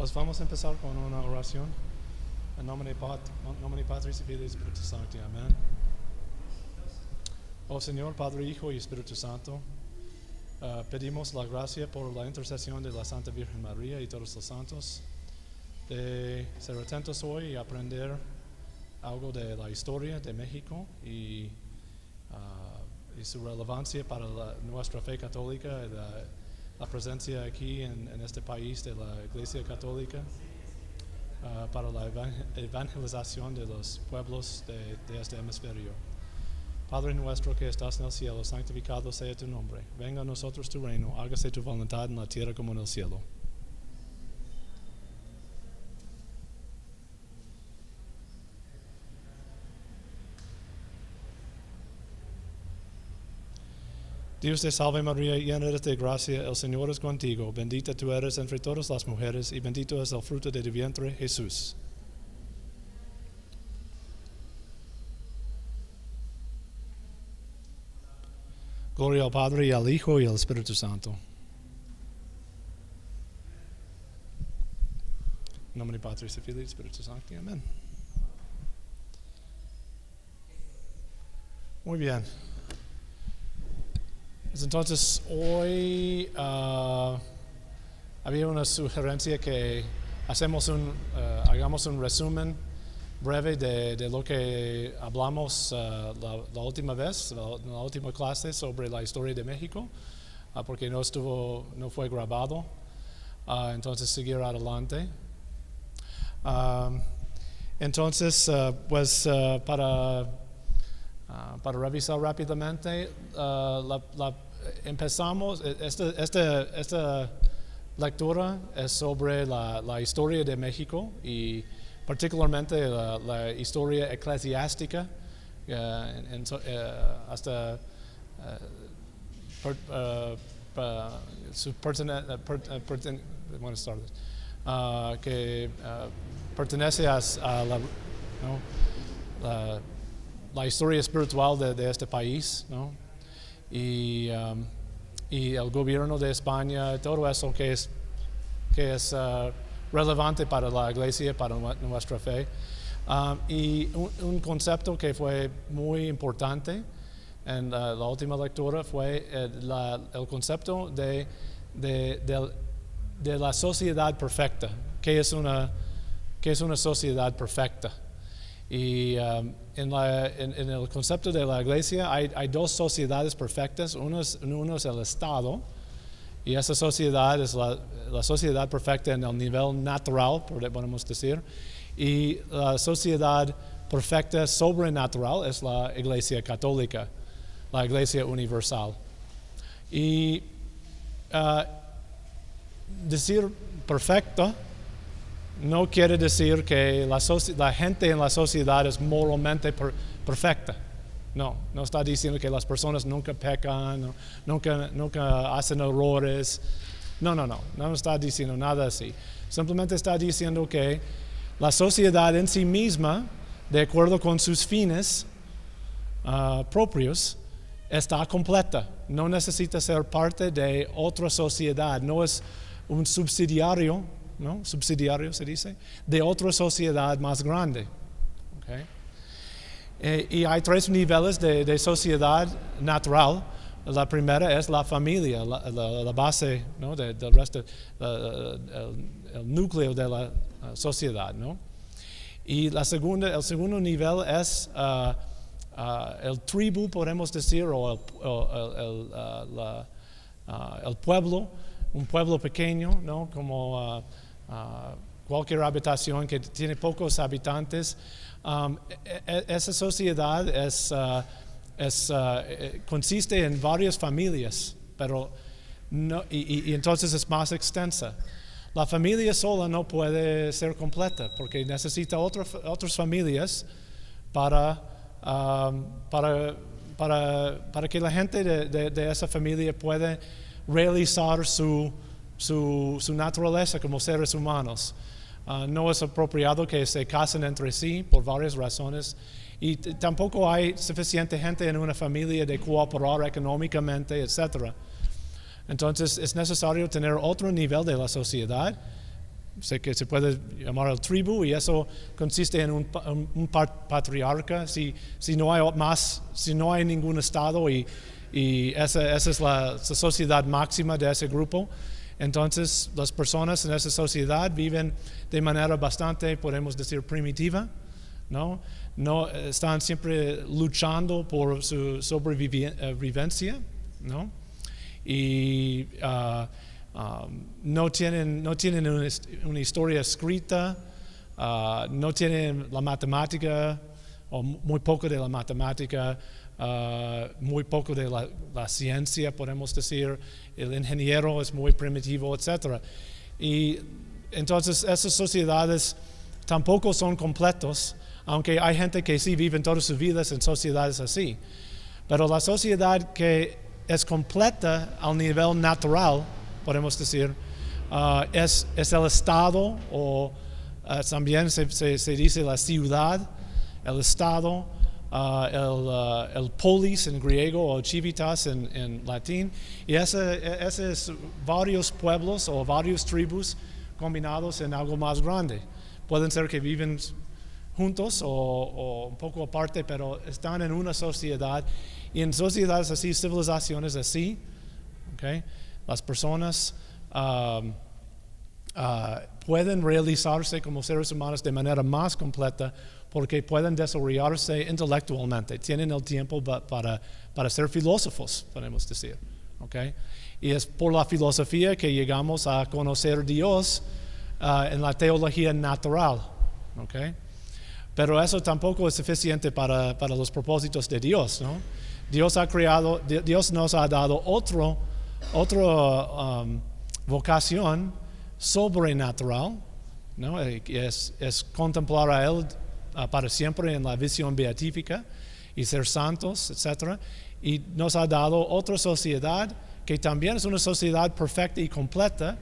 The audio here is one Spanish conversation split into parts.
Pues vamos a empezar con una oración. En nombre de Padre y Filho y Espíritu Santo. Amén. Oh Señor, Padre, Hijo y Espíritu Santo, pedimos la gracia por la intercesión de la Santa Virgen María y todos los santos, de ser atentos hoy y aprender algo de la historia de México y su relevancia para nuestra fe católica, la presencia aquí en este país de la Iglesia Católica, para la evangelización de los pueblos de este hemisferio. Padre nuestro que estás en el cielo, santificado sea tu nombre. Venga a nosotros tu reino, hágase tu voluntad en la tierra como en el cielo. Dios te salve María, llena eres de gracia, el Señor es contigo. Bendita tú eres entre todas las mujeres y bendito es el fruto de tu vientre, Jesús. Gloria al Padre y al Hijo y al Espíritu Santo. En nombre del Padre, y del Espíritu Santo. Amén. Muy bien. Entonces, hoy había una sugerencia que hagamos un resumen breve de lo que hablamos la última vez, la última clase sobre la historia de México, porque no fue grabado. Entonces, seguir adelante. Para revisar rápidamente, empezamos, esta lectura es sobre la historia de México y particularmente la historia eclesiástica, hasta su que pertenece a la historia espiritual de este país, ¿no? Y el gobierno de España, todo eso que es relevante para la iglesia, para nuestra fe. Y un concepto que fue muy importante en la última lectura fue el concepto de la sociedad perfecta. ¿Qué es una sociedad perfecta? Y en el concepto de la iglesia hay dos sociedades perfectas. Uno es el Estado, y esa sociedad es la sociedad perfecta en el nivel natural, podemos decir. Y la sociedad perfecta sobrenatural es la Iglesia Católica, la Iglesia Universal. Y decir perfecta no quiere decir que la gente en la sociedad es moralmente perfecta. No está diciendo que las personas nunca pecan, nunca hacen errores. No está diciendo nada así. Simplemente está diciendo que la sociedad en sí misma, de acuerdo con sus fines propios, está completa. No necesita ser parte de otra sociedad. No es un subsidiario, ¿no? Subsidiario se dice, de otra sociedad más grande. Okay. Y hay tres niveles de sociedad natural. La primera es la familia, la base, ¿no? del resto, el núcleo de la sociedad, ¿no? Y el segundo nivel es el tribu, podemos decir, o el pueblo, un pueblo pequeño, ¿no? Como cualquier habitación que tiene pocos habitantes. Esa sociedad consiste en varias familias, pero y entonces es más extensa. La familia sola no puede ser completa porque necesita otras familias para que la gente de esa familia pueda realizar su naturaleza como seres humanos. No es apropiado que se casen entre sí por varias razones, y tampoco hay suficiente gente en una familia de cooperar económicamente, etc. Entonces es necesario tener otro nivel de la sociedad sé que se puede llamar el tribu, y eso consiste en un patriarca. Si no hay más, si no hay ningún estado, y esa es la sociedad máxima de ese grupo, entonces las personas en esa sociedad viven de manera bastante, podemos decir, primitiva, ¿no? No están siempre luchando por su sobrevivencia, ¿no? Y no tienen una historia escrita, no tienen la matemática, o muy poco de la matemática, muy poco de la ciencia, podemos decir. El ingeniero es muy primitivo, etc. Y entonces esas sociedades tampoco son completos, aunque hay gente que sí vive todas sus vidas en sociedades así. Pero la sociedad que es completa al nivel natural, podemos decir, es el estado, o también se dice la ciudad, el estado, el polis en griego, o civitas en latín, y ese es varios pueblos o varios tribus combinados en algo más grande. Pueden ser que viven juntos o un poco aparte, pero están en una sociedad, y en sociedades así, civilizaciones así, ¿okay? Las personas pueden realizarse como seres humanos de manera más completa, porque pueden desarrollarse intelectualmente, tienen el tiempo para ser filósofos, podemos decir, ¿okay? Y es por la filosofía que llegamos a conocer a Dios en la teología natural, ¿okay? Pero eso tampoco es suficiente para los propósitos de Dios, ¿no? Dios nos ha dado otra vocación sobrenatural, ¿no? Es contemplar a Él para siempre en la visión beatífica y ser santos, etc. Y nos ha dado otra sociedad que también es una sociedad perfecta y completa,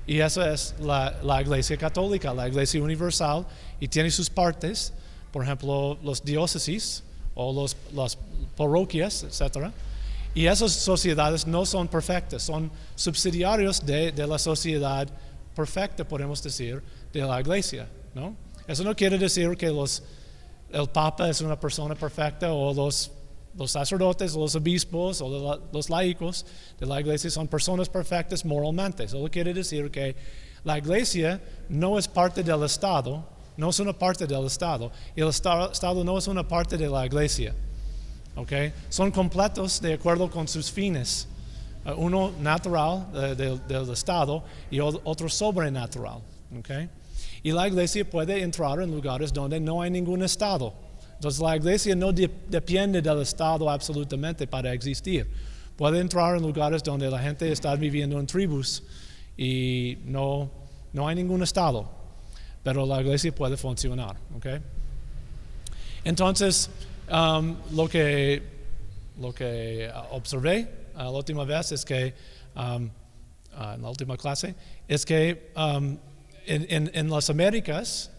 y eso es la Iglesia Católica, la Iglesia Universal, y tiene sus partes, por ejemplo, los diócesis o las parroquias, etc. Y esas sociedades no son perfectas, son subsidiarios de la sociedad perfecta, podemos decir, de la Iglesia, ¿no? Eso no quiere decir que el Papa es una persona perfecta, o los sacerdotes, o los obispos, o los laicos de la Iglesia son personas perfectas moralmente. Solo quiere decir que la Iglesia no es parte del Estado, no es una parte del Estado, y el Estado no es una parte de la Iglesia. ¿Okay? Son completos de acuerdo con sus fines. Uno natural del Estado y otro sobrenatural. ¿Okay? Y la Iglesia puede entrar en lugares donde no hay ningún Estado. Entonces la Iglesia no depende del Estado absolutamente para existir. Puede entrar en lugares donde la gente está viviendo en tribus y no hay ningún Estado, pero la Iglesia puede funcionar. ¿Okay? Entonces, lo que observé la última vez es que, en la última clase, es que en las Américas,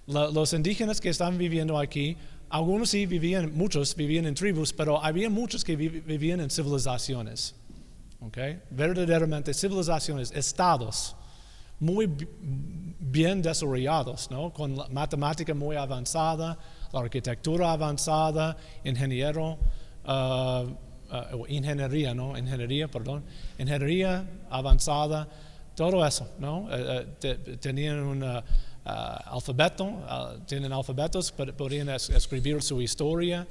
los indígenas que están viviendo aquí, algunos sí muchos vivían en tribus, pero había muchos que vivían en civilizaciones, ¿okay? Verdaderamente civilizaciones, estados muy bien desarrollados, ¿no? Con la matemática muy avanzada, la arquitectura avanzada, ingeniería, ingeniería avanzada, todo eso, ¿no? Tenían un alfabeto, tienen alfabetos, podían escribir su historia,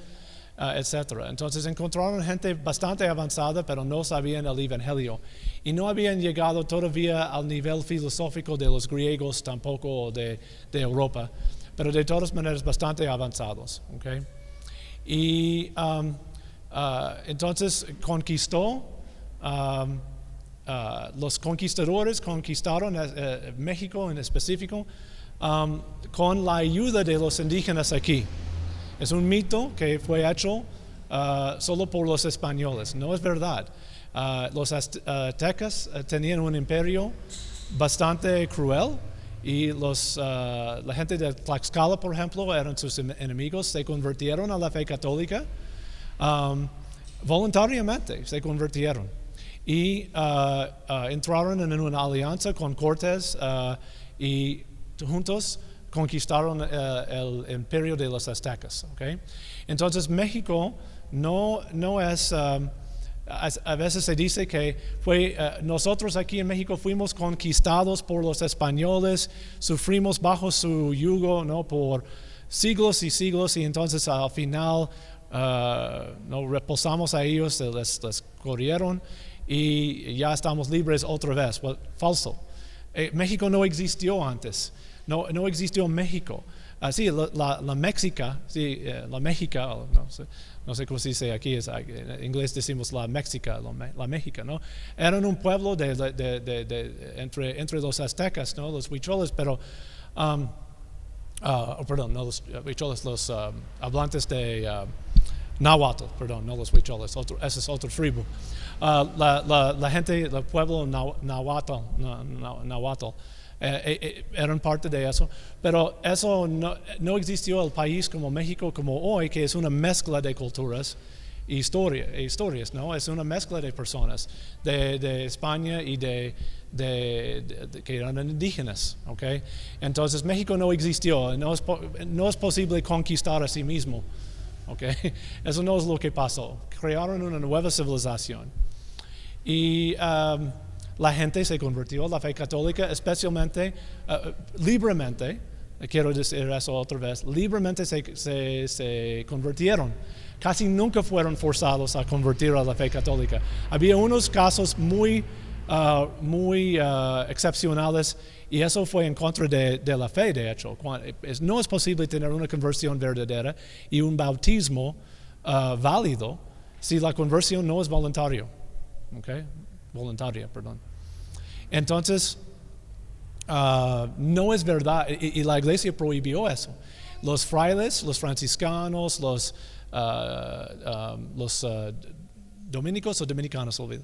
etc. Entonces encontraron gente bastante avanzada, pero no sabían el Evangelio. Y no habían llegado todavía al nivel filosófico de los griegos, tampoco de Europa, pero de todas maneras bastante avanzados. ¿Okay? Y entonces conquistó. Los conquistadores conquistaron México en específico con la ayuda de los indígenas aquí. Es un mito que fue hecho solo por los españoles. No es verdad. Los aztecas tenían un imperio bastante cruel, y la gente de Tlaxcala, por ejemplo, eran sus enemigos. Se convirtieron a la fe católica voluntariamente, se convirtieron. Y entraron en una alianza con Cortés y juntos conquistaron el imperio de los aztecas. ¿Okay? Entonces México no es, a veces se dice que nosotros aquí en México fuimos conquistados por los españoles, sufrimos bajo su yugo, ¿no? Por siglos y siglos, y entonces al final no reposamos a ellos, les corrieron y ya estamos libres otra vez. Well, falso. México no existió antes. No existió México. Sí, la Méxica, sí, la Méxica, no sé cómo se dice aquí, en inglés decimos la Méxica, la Méxica, ¿no? Eran un pueblo entre los aztecas, ¿no? Los huicholes, pero, perdón, no los huicholes, los hablantes de náhuatl, perdón, no los huicholes, ese es otro tribu. La gente del pueblo náhuatl, eran parte de eso, pero eso no existió el país como México como hoy, que es una mezcla de culturas e historias, ¿no? Es una mezcla de personas de España y de que eran indígenas, ¿ok? Entonces México no existió, no es posible conquistar a sí mismo, ¿ok? Eso no es lo que pasó. Crearon una nueva civilización y la gente se convirtió a la fe católica, especialmente, libremente, quiero decir eso otra vez, libremente se convirtieron. Casi nunca fueron forzados a convertir a la fe católica. Había unos casos muy excepcionales y eso fue en contra de la fe, de hecho. No es posible tener una conversión verdadera y un bautismo válido si la conversión no es voluntaria. Entonces, no es verdad, y la iglesia prohibió eso. Los frailes, los franciscanos, los dominicos o dominicanos, olvido.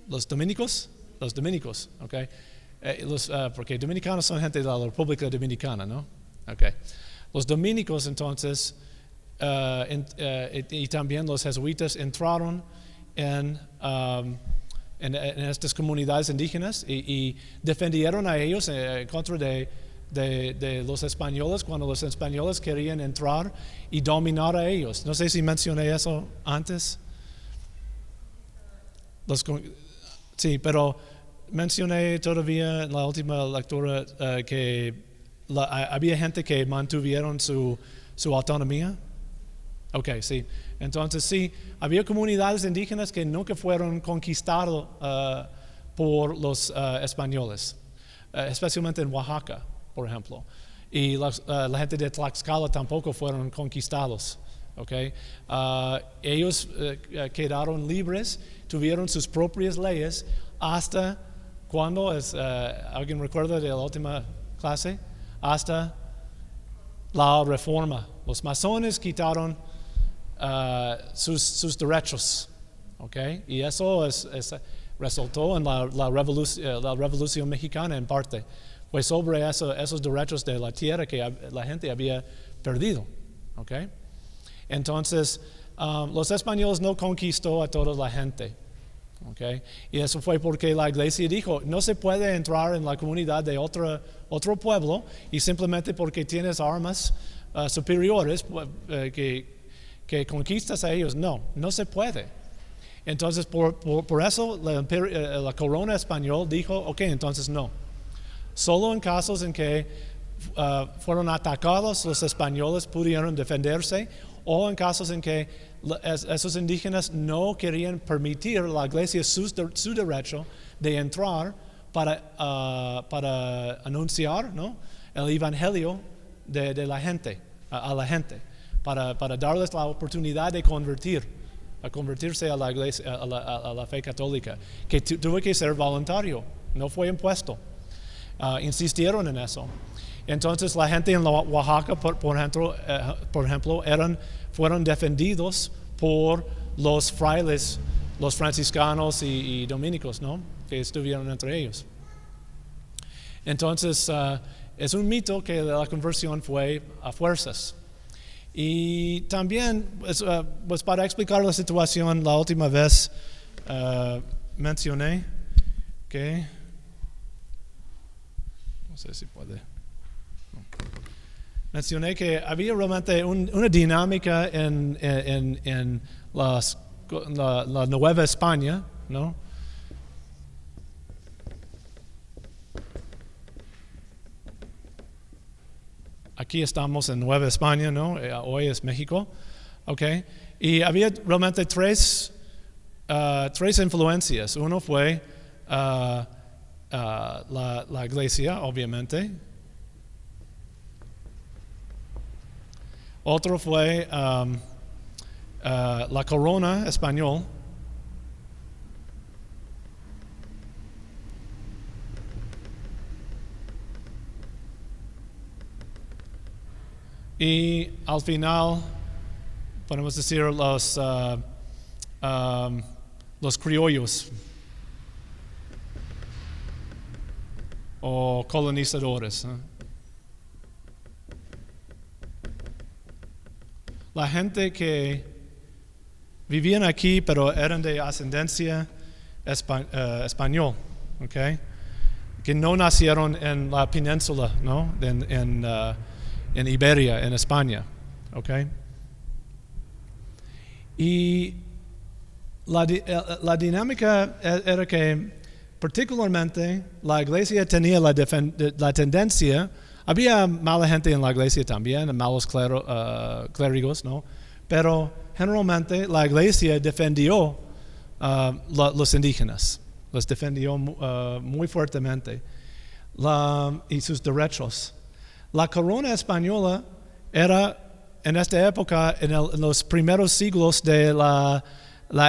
Los dominicos, okay. Porque dominicanos son gente de la República Dominicana, ¿no? Okay. Los dominicos, entonces, y también los jesuitas entraron en estas comunidades indígenas y defendieron a ellos en contra de los españoles cuando los españoles querían entrar y dominar a ellos. No sé si mencioné eso antes. Sí, pero mencioné todavía en la última lectura que había gente que mantuvieron su autonomía. Ok, sí. Entonces sí, había comunidades indígenas que nunca fueron conquistadas por los españoles, especialmente en Oaxaca, por ejemplo. Y la gente de Tlaxcala tampoco fueron conquistados. Okay? Ellos quedaron libres, tuvieron sus propias leyes hasta cuando, ¿alguien recuerda de la última clase? Hasta la Reforma. Los masones quitaron sus derechos, ¿okay? Y eso resultó en la revolución mexicana en parte. Pues sobre esos derechos de la tierra que la gente había perdido, ¿okay? Entonces, los españoles no conquistó a toda la gente, ¿okay? Y eso fue porque la iglesia dijo, no se puede entrar en la comunidad de otro pueblo y simplemente porque tienes armas superiores que conquistas a ellos. No se puede. Entonces, por eso la corona española dijo, ok, entonces no. Solo en casos en que fueron atacados los españoles pudieron defenderse, o en casos en que esos indígenas no querían permitir a la iglesia su derecho de entrar para anunciar, ¿no?, el evangelio de la gente, a la gente, para darles la oportunidad de convertirse a la iglesia, a la fe católica, que tuvo que ser voluntario, no fue impuesto. Insistieron en eso. Entonces la gente en Oaxaca, por ejemplo, fueron defendidos por los frailes, los franciscanos y dominicos, ¿no?, que estuvieron entre ellos. Entonces es un mito que la conversión fue a fuerzas. Y también, pues para explicar la situación, la última vez mencioné que sé si puede. No. Mencioné que había realmente una dinámica en la Nueva España, ¿no? Aquí estamos en Nueva España, ¿no? Hoy es México, ¿ok? Y había realmente tres influencias. Uno fue la iglesia, obviamente. Otro fue la corona española. Y al final, podemos decir los criollos o colonizadores. La gente que vivían aquí, pero eran de ascendencia español, ¿okay? Que no nacieron en la península, ¿no? En Iberia, en España, ¿okay? Y la dinámica era que particularmente la iglesia tenía la tendencia, había mala gente en la iglesia también, malos clérigos, ¿no? Pero generalmente la iglesia defendió los indígenas, los defendió muy fuertemente y sus derechos. La corona española era en esta época, en los primeros siglos de la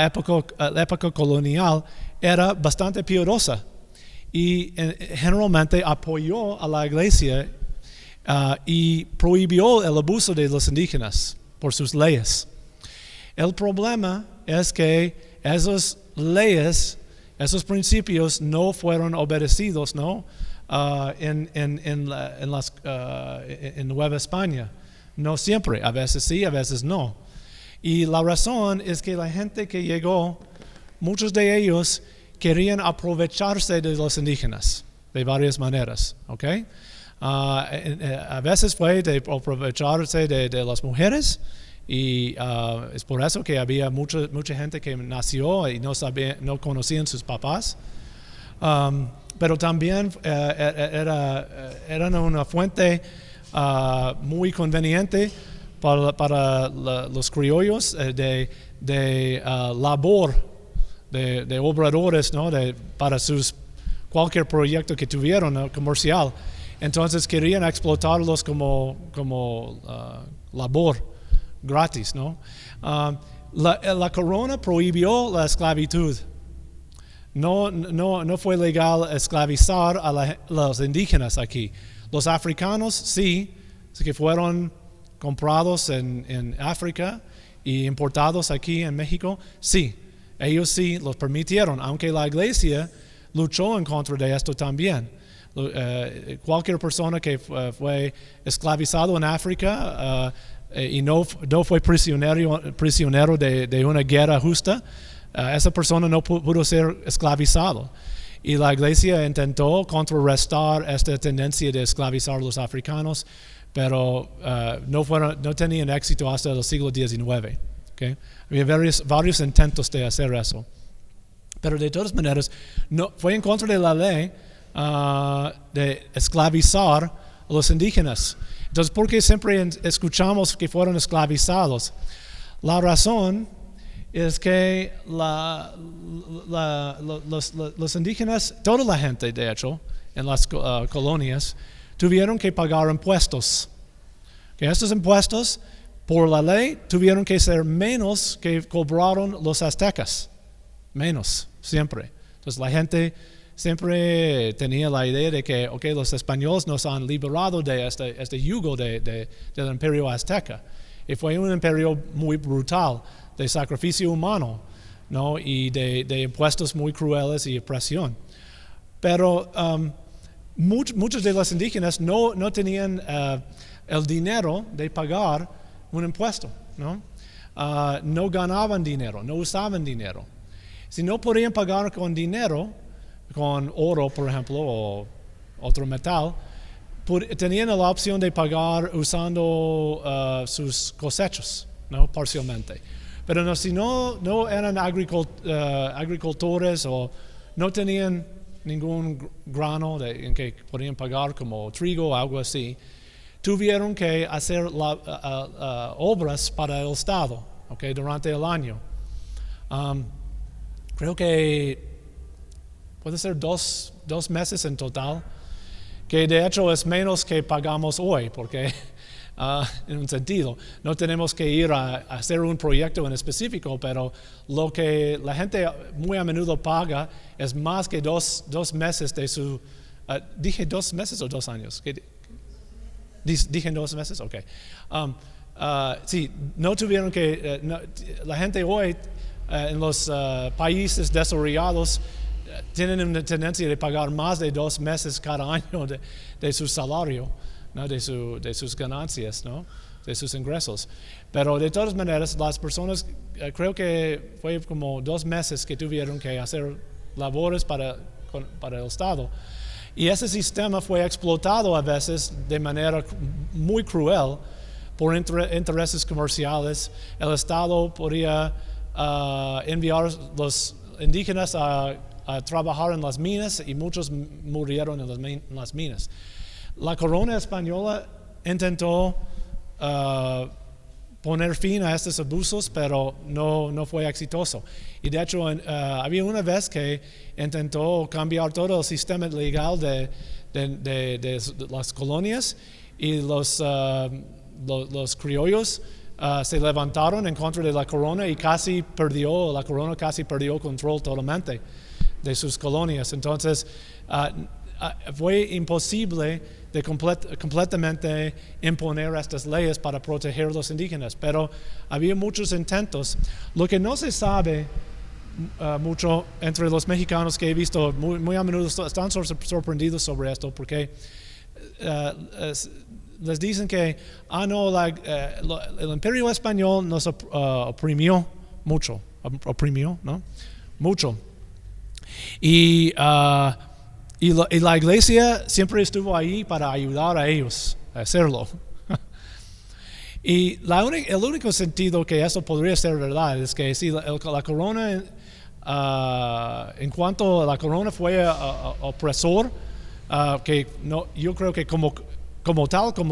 época colonial, era bastante piadosa y generalmente apoyó a la iglesia y prohibió el abuso de los indígenas por sus leyes. El problema es que esas leyes, esos principios no fueron obedecidos, ¿no? En Nueva España. No siempre, a veces sí, a veces no. Y la razón es que la gente que llegó, muchos de ellos querían aprovecharse de los indígenas de varias maneras, ¿ok? A veces fue de aprovecharse de las mujeres y es por eso que había mucha gente que nació y no conocían sus papás. Pero también eran una fuente muy conveniente para los criollos de labor, de obradores, ¿no? Para cualquier proyecto que tuvieron, ¿no? Comercial. Entonces querían explotarlos como labor gratis, ¿no? La corona prohibió la esclavitud. No fue legal esclavizar a los indígenas aquí. Los africanos sí, que fueron comprados en África y importados aquí en México, sí, ellos sí los permitieron, aunque la iglesia luchó en contra de esto también. Cualquier persona que fue esclavizado en África y no fue prisionero de una guerra justa, esa persona no pudo ser esclavizado. Y la iglesia intentó contrarrestar esta tendencia de esclavizar a los africanos, pero no tenían éxito hasta el siglo XIX. ¿Okay? Había varios intentos de hacer eso. Pero de todas maneras, no, fue en contra de la ley de esclavizar a los indígenas. Entonces, ¿por qué siempre escuchamos que fueron esclavizados? La razón es que los indígenas, toda la gente de hecho, en las colonias, tuvieron que pagar impuestos. Que estos impuestos, por la ley, tuvieron que ser menos que cobraron los aztecas. Menos, siempre. Entonces la gente siempre tenía la idea de que, okay, los españoles nos han liberado de este yugo del imperio azteca. Y fue un imperio muy brutal, de sacrificio humano, ¿no? Y de impuestos muy crueles y opresión. Pero muchos de los indígenas no tenían el dinero de pagar un impuesto, ¿no? No ganaban dinero, no usaban dinero. Si no podían pagar con dinero, con oro, por ejemplo, o otro metal, tenían la opción de pagar usando sus cosechas, ¿no? Parcialmente. Pero no, si no eran agricultores o no tenían ningún grano en que podían pagar como trigo o algo así, tuvieron que hacer obras para el Estado, ¿okay? Durante el año. Creo que puede ser dos meses en total, que de hecho es menos que pagamos hoy, porque en un sentido, no tenemos que ir a hacer un proyecto en específico, pero lo que la gente muy a menudo paga es más que dos meses de su... ¿Dije 2 meses o 2 años? ¿Dije 2 meses? Ok. Sí, no tuvieron que... la gente hoy en los países desarrollados tienen una tendencia de pagar más de 2 meses cada año de su salario, ¿no? de sus ganancias, ¿no? De sus ingresos. Pero de todas maneras, las personas, creo que fue como 2 meses que tuvieron que hacer labores para el Estado. Y ese sistema fue explotado a veces de manera muy cruel por intereses comerciales. El Estado podía enviar los indígenas a trabajar en las minas y muchos murieron en las minas. La corona española intentó poner fin a estos abusos, pero no fue exitoso. Y de hecho, había una vez que intentó cambiar todo el sistema legal de las colonias y los criollos se levantaron en contra de la corona y la corona casi perdió control totalmente de sus colonias. Entonces, fue imposible de completamente imponer estas leyes para proteger a los indígenas, pero había muchos intentos. Lo que no se sabe mucho entre los mexicanos que he visto, muy a menudo están sorprendidos sobre esto, porque les dicen que el imperio español nos oprimió mucho, ¿no? Mucho. Y la iglesia siempre estuvo ahí para ayudar a ellos a hacerlo. Y el único sentido que eso podría ser verdad es que si la corona, en cuanto la corona fue opresor, que no, yo creo que como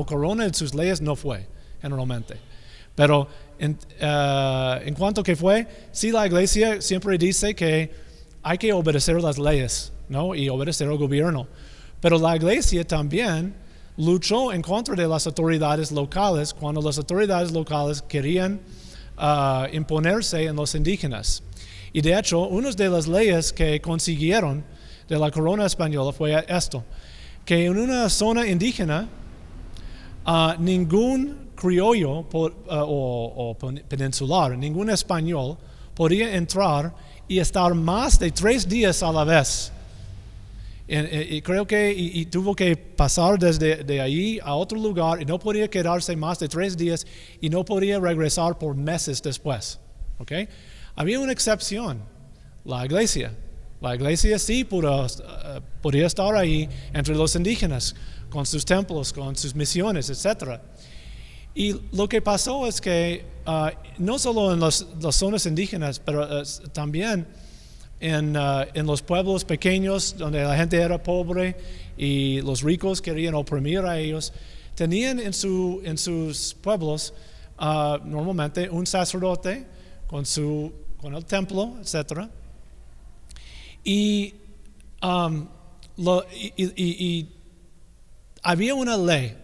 corona en sus leyes no fue, generalmente. Pero en cuanto que fue, sí, la iglesia siempre dice que hay que obedecer las leyes, ¿no? Y obedecer al gobierno. Pero la iglesia también luchó en contra de las autoridades locales cuando las autoridades locales querían imponerse en los indígenas. Y de hecho, una de las leyes que consiguieron de la corona española fue esto, que en una zona indígena ningún criollo o peninsular, ningún español podía entrar y estar más de 3 días a la vez. Y creo que tuvo que pasar desde ahí a otro lugar y no podía quedarse más de 3 días y no podía regresar por meses después. ¿Okay? Había una excepción, la iglesia. La iglesia sí podía estar ahí entre los indígenas, con sus templos, con sus misiones, etc. Y lo que pasó es que no solo en las zonas indígenas, pero también en los pueblos pequeños donde la gente era pobre y los ricos querían oprimir a ellos, tenían en sus pueblos normalmente un sacerdote con el templo, etc. Y había una ley.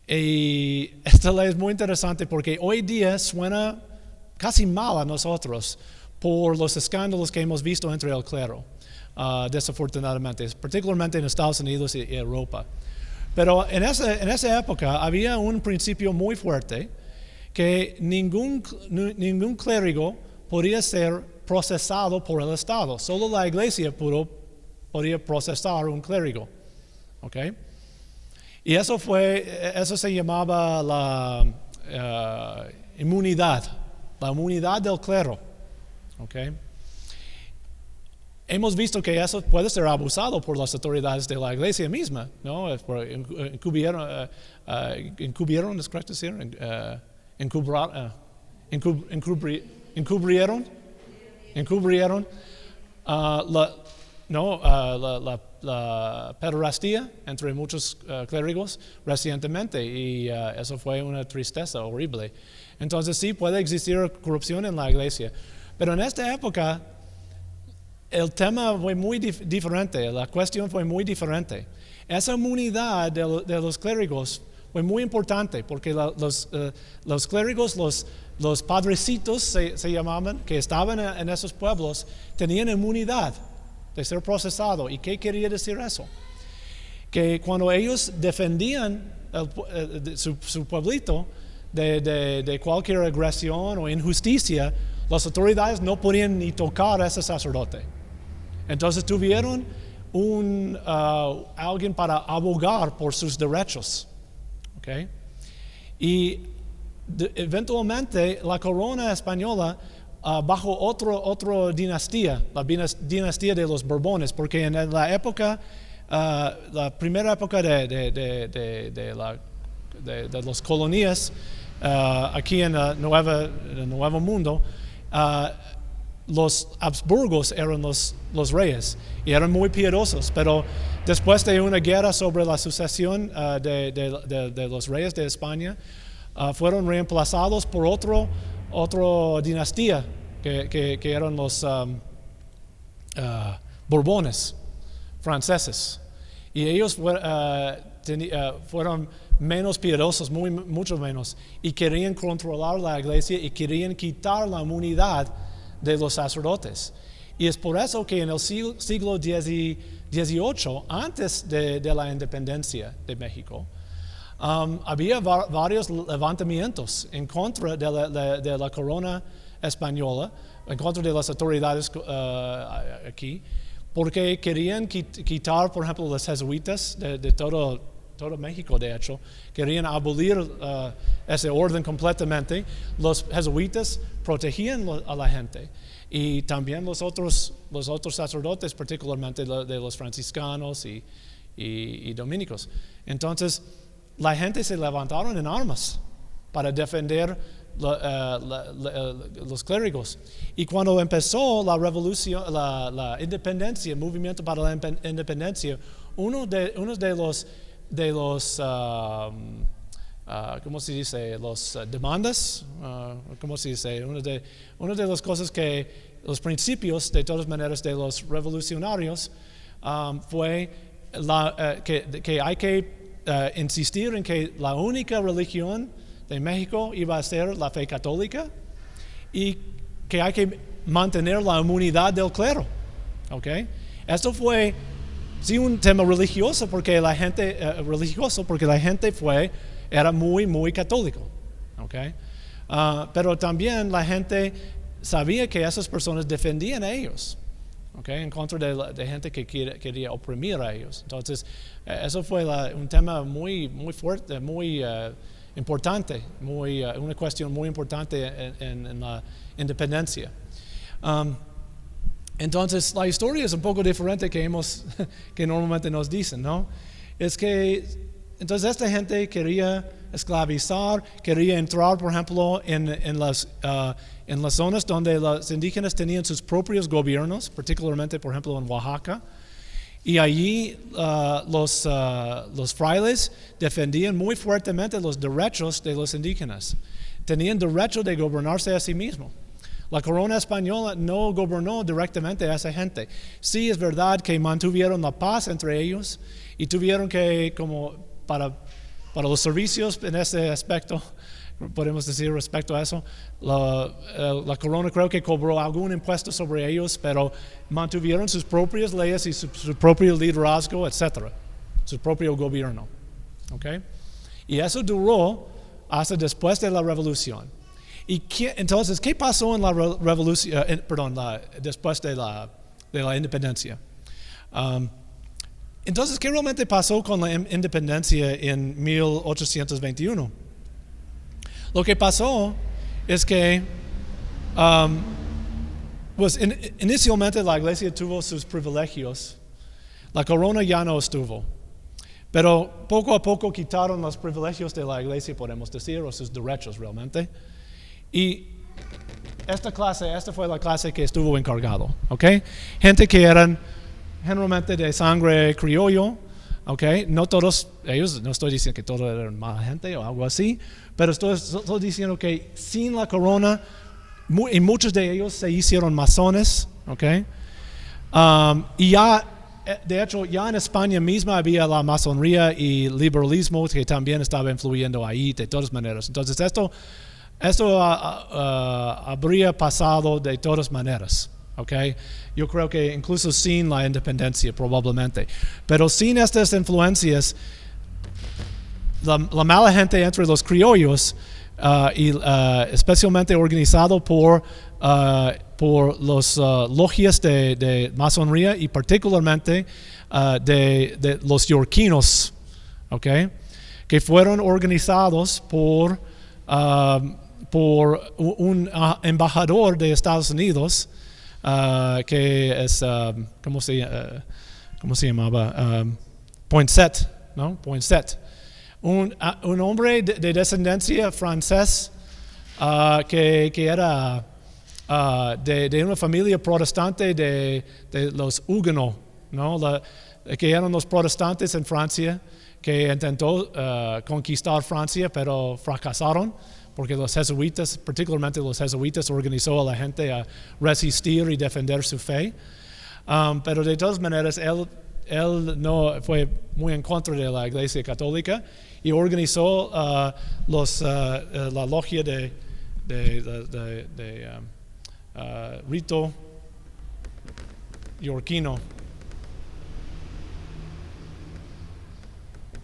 Y esta ley es muy interesante porque hoy día suena casi mal a nosotros por los escándalos que hemos visto entre el clero, desafortunadamente, particularmente en Estados Unidos y Europa. Pero en esa época había un principio muy fuerte que ningún clérigo podía ser procesado por el Estado. Solo la iglesia podía procesar un clérigo. ¿Okay? Y eso se llamaba la inmunidad del clero. ¿Okay? hemos visto que eso puede ser abusado por las autoridades de la iglesia misma, ¿no? Encubrieron, ¿es correcto decir? Encubrieron la pederastía entre muchos clérigos recientemente, y eso fue una tristeza horrible. Entonces sí puede existir corrupción en la iglesia, pero en esta época el tema fue muy diferente, la cuestión fue muy diferente. Esa inmunidad de los clérigos fue muy importante, porque los clérigos, los padrecitos se llamaban, que estaban en esos pueblos, tenían inmunidad de ser procesado. ¿Y qué quería decir eso? Que cuando ellos defendían su pueblito de cualquier agresión o injusticia, las autoridades no podían ni tocar a ese sacerdote. Entonces tuvieron alguien para abogar por sus derechos. ¿Okay? Y eventualmente la corona española, bajo otra dinastía, la dinastía de los Borbones, porque en la época, la primera época de las colonias, aquí en el Nuevo Mundo, los Habsburgos eran los reyes y eran muy piadosos, pero después de una guerra sobre la sucesión de los reyes de España, fueron reemplazados por otra dinastía que eran los Borbones franceses, y ellos fueron menos piadosos, mucho menos, y querían controlar la iglesia y querían quitar la inmunidad de los sacerdotes. Y es por eso que en el siglo XVIII, antes de la independencia de México, había varios levantamientos en contra de la corona española, en contra de las autoridades aquí, porque querían quitar, por ejemplo, los jesuitas de todo México. De hecho, querían abolir ese orden completamente. Los jesuitas protegían a la gente, y también los otros sacerdotes, particularmente de los franciscanos y dominicos. Entonces la gente se levantaron en armas para defender los clérigos. Y cuando empezó la revolución, la independencia, el movimiento para la independencia, uno de los ¿cómo se dice? Los demandas, ¿cómo se dice? Una de las cosas los principios, de todas maneras, de los revolucionarios fue que hay que insistir en que la única religión de México iba a ser la fe católica, y que hay que mantener la inmunidad del clero. ¿Okay? Esto fue sí un tema religioso, porque la gente era muy católico. ¿Okay? Pero también la gente sabía que esas personas defendían a ellos, ¿okay? En contra de gente que quería oprimir a ellos. Entonces eso fue un tema muy fuerte, muy importante, una cuestión muy importante en la independencia. Entonces la historia es un poco diferente que normalmente nos dicen, ¿no? Es que entonces esta gente quería esclavizar, quería entrar, por ejemplo, en las zonas donde los indígenas tenían sus propios gobiernos, particularmente, por ejemplo, en Oaxaca. Y allí los frailes defendían muy fuertemente los derechos de los indígenas. Tenían derecho de gobernarse a sí mismos. La corona española no gobernó directamente a esa gente. Sí, es verdad que mantuvieron la paz entre ellos y tuvieron que, como para los servicios en ese aspecto, podemos decir respecto a eso, la corona creo que cobró algún impuesto sobre ellos, pero mantuvieron sus propias leyes y su propio liderazgo, etcétera, su propio gobierno. ¿Okay? Y eso duró hasta después de la revolución. Entonces, ¿qué pasó en la revolución? Después de la independencia. Entonces, ¿qué realmente pasó con la independencia en 1821? Lo que pasó es que Pues inicialmente la iglesia tuvo sus privilegios. La corona ya no estuvo. Pero poco a poco quitaron los privilegios de la iglesia, podemos decir, o sus derechos realmente. Y esta fue la clase que estuvo encargado, ¿ok? Gente que eran generalmente de sangre criollo, ¿ok? No todos ellos, no estoy diciendo que todos eran mala gente o algo así, pero estoy diciendo que sin la corona, y muchos de ellos se hicieron masones, ¿ok? Y ya, de hecho, ya en España misma había la masonería y liberalismo que también estaba influyendo ahí de todas maneras. Entonces esto habría pasado de todas maneras, ¿ok? Yo creo que incluso sin la independencia probablemente. Pero sin estas influencias, la mala gente entre los criollos, especialmente organizado por los logias de masonería y particularmente de los yorquinos, ¿okay? Que fueron organizados por un embajador de Estados Unidos que es, ¿cómo se llamaba? Poinsett, ¿no? Poinsett. Un hombre de descendencia francés que era de una familia protestante de los Huguenots, ¿no? Que eran los protestantes en Francia, que intentó conquistar Francia, pero fracasaron, porque los jesuitas, particularmente los jesuitas, organizó a la gente a resistir y defender su fe. Pero de todas maneras, él no fue muy en contra de la Iglesia Católica y organizó la logia de rito yorquino.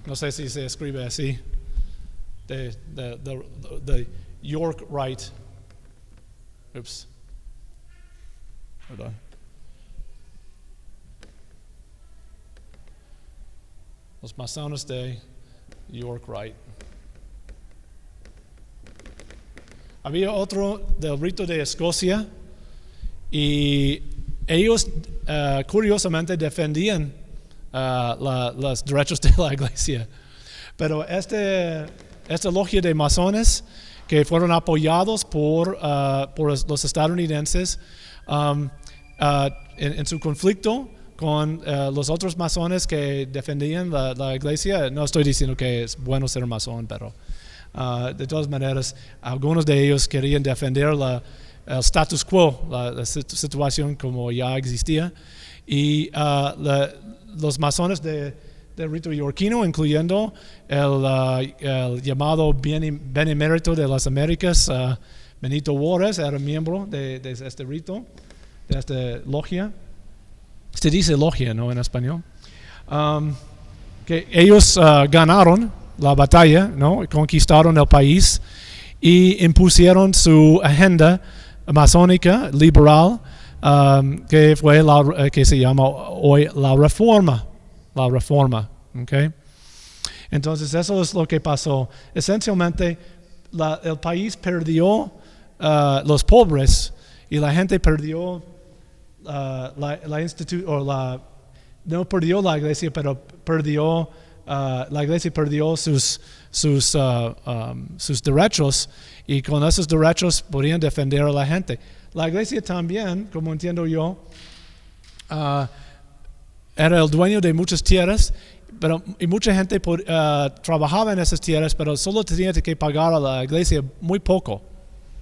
No sé si se escribe así. The York Rite. Oops. Hold on. Los masones de York Rite. Había otro del rito de Escocia y ellos curiosamente defendían los derechos de la iglesia. Pero esta logia de masones que fueron apoyados por los estadounidenses en su conflicto con los otros masones que defendían la iglesia. No estoy diciendo que es bueno ser masón, pero de todas maneras, algunos de ellos querían defender el status quo, la situación como ya existía. Y los masones del rito yorquino, incluyendo el llamado Benemérito de las Américas, Benito Juárez, era miembro de este rito, de esta logia. Se dice logia, ¿no? En español. Que ellos ganaron la batalla, ¿no? Conquistaron el país y impusieron su agenda masónica liberal, que fue que se llama hoy la reforma. La reforma, ¿okay? Entonces eso es lo que pasó. Esencialmente el país perdió los pobres y la gente perdió no perdió la iglesia, pero perdió la iglesia perdió sus derechos y con esos derechos podían defender a la gente. La iglesia también, como entiendo yo, era el dueño de muchas tierras, y mucha gente trabajaba en esas tierras, pero solo tenía que pagar a la iglesia muy poco.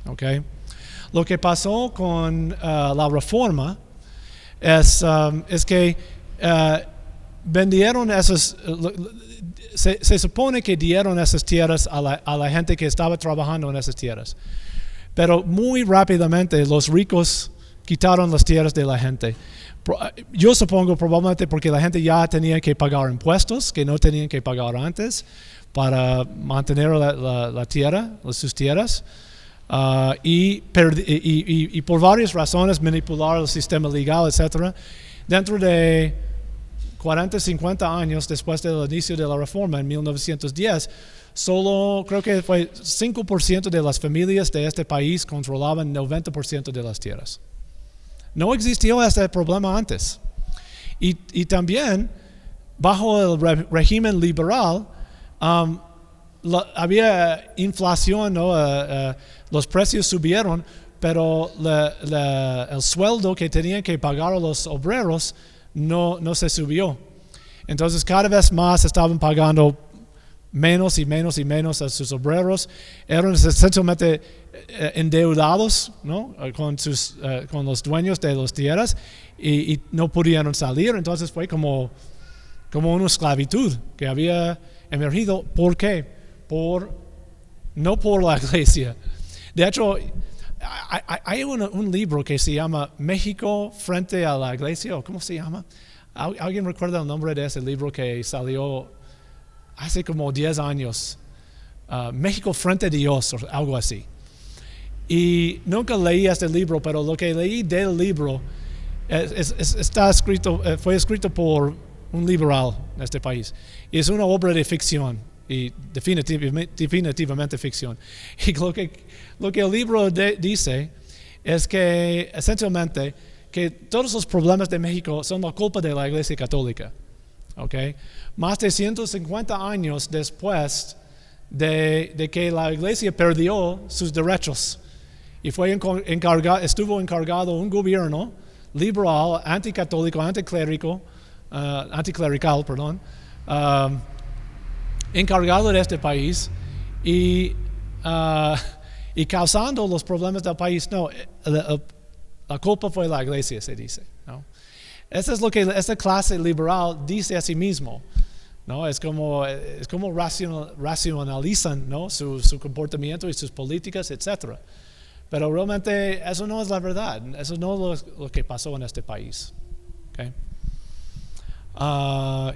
¿Okay? Lo que pasó con la reforma es que vendieron esas, se supone que dieron esas tierras a la gente que estaba trabajando en esas tierras. Pero muy rápidamente los ricos quitaron las tierras de la gente. Yo supongo probablemente porque la gente ya tenía que pagar impuestos que no tenían que pagar antes para mantener la tierra, sus tierras. Y por varias razones manipular el sistema legal, etc. Dentro de 40, 50 años después del inicio de la reforma en 1910, solo creo que fue 5% de las familias de este país controlaban 90% de las tierras. No existió este problema antes. Y también, bajo el régimen liberal, había inflación, ¿no? Los precios subieron, pero el sueldo que tenían que pagar a los obreros no se subió. Entonces cada vez más estaban pagando menos y menos y menos a sus obreros. Eran esencialmente endeudados, ¿no? con los dueños de las tierras y no pudieron salir. Entonces fue como una esclavitud que había emergido. ¿Por qué? No por la iglesia. De hecho, hay un libro que se llama México frente a la iglesia, o ¿cómo se llama? ¿Alguien recuerda el nombre de ese libro que salió hace como 10 años? México frente a Dios, o algo así. Y nunca leí este libro, pero lo que leí del libro fue escrito por un liberal en este país. Y es una obra de ficción. Y definitivamente ficción. Y lo que el libro dice es que esencialmente que todos los problemas de México son la culpa de la Iglesia Católica. ¿Okay? Más de 150 años después de que la Iglesia perdió sus derechos y estuvo encargado un gobierno liberal, anticatólico, anticlerical, encargado de este país y causando los problemas del país. No, la culpa fue la iglesia, se dice, ¿no? Eso es lo que esta clase liberal dice a sí mismo, ¿no? Es como racionalizan, ¿no? su comportamiento y sus políticas, etc. Pero realmente eso no es la verdad. Eso no es lo que pasó en este país. ¿Okay?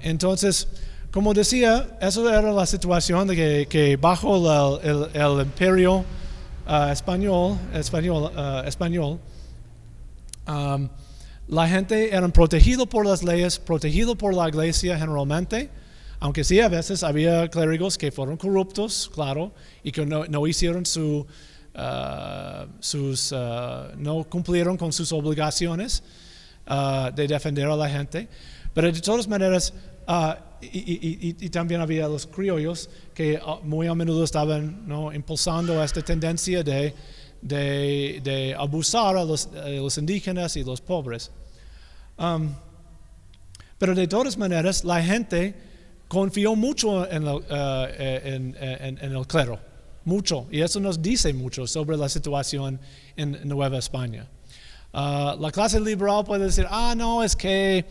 Entonces, como decía, eso era la situación de que bajo el imperio español, la gente eran protegidos por las leyes, protegidos por la iglesia generalmente, aunque sí a veces había clérigos que fueron corruptos, claro, y que no hicieron no cumplieron con sus obligaciones de defender a la gente. Pero de todas maneras, y también había los criollos que muy a menudo estaban, ¿no? impulsando esta tendencia de abusar a los indígenas y los pobres. Pero de todas maneras, la gente confió mucho en el clero, mucho, y eso nos dice mucho sobre la situación en Nueva España. La clase liberal puede decir, no, es que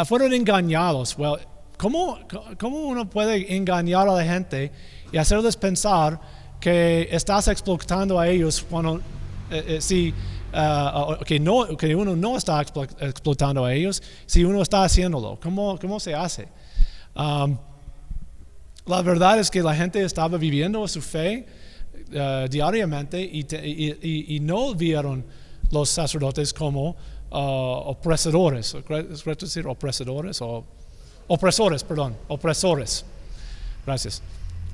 fueron engañados. Well, ¿cómo uno puede engañar a la gente y hacerles pensar que estás explotando a ellos cuando que uno no está explotando a ellos si uno está haciéndolo? ¿Cómo se hace? La verdad es que la gente estaba viviendo su fe diariamente y no vieron los sacerdotes como opresores. ¿Es correcto decir opresores? Opresores. Gracias.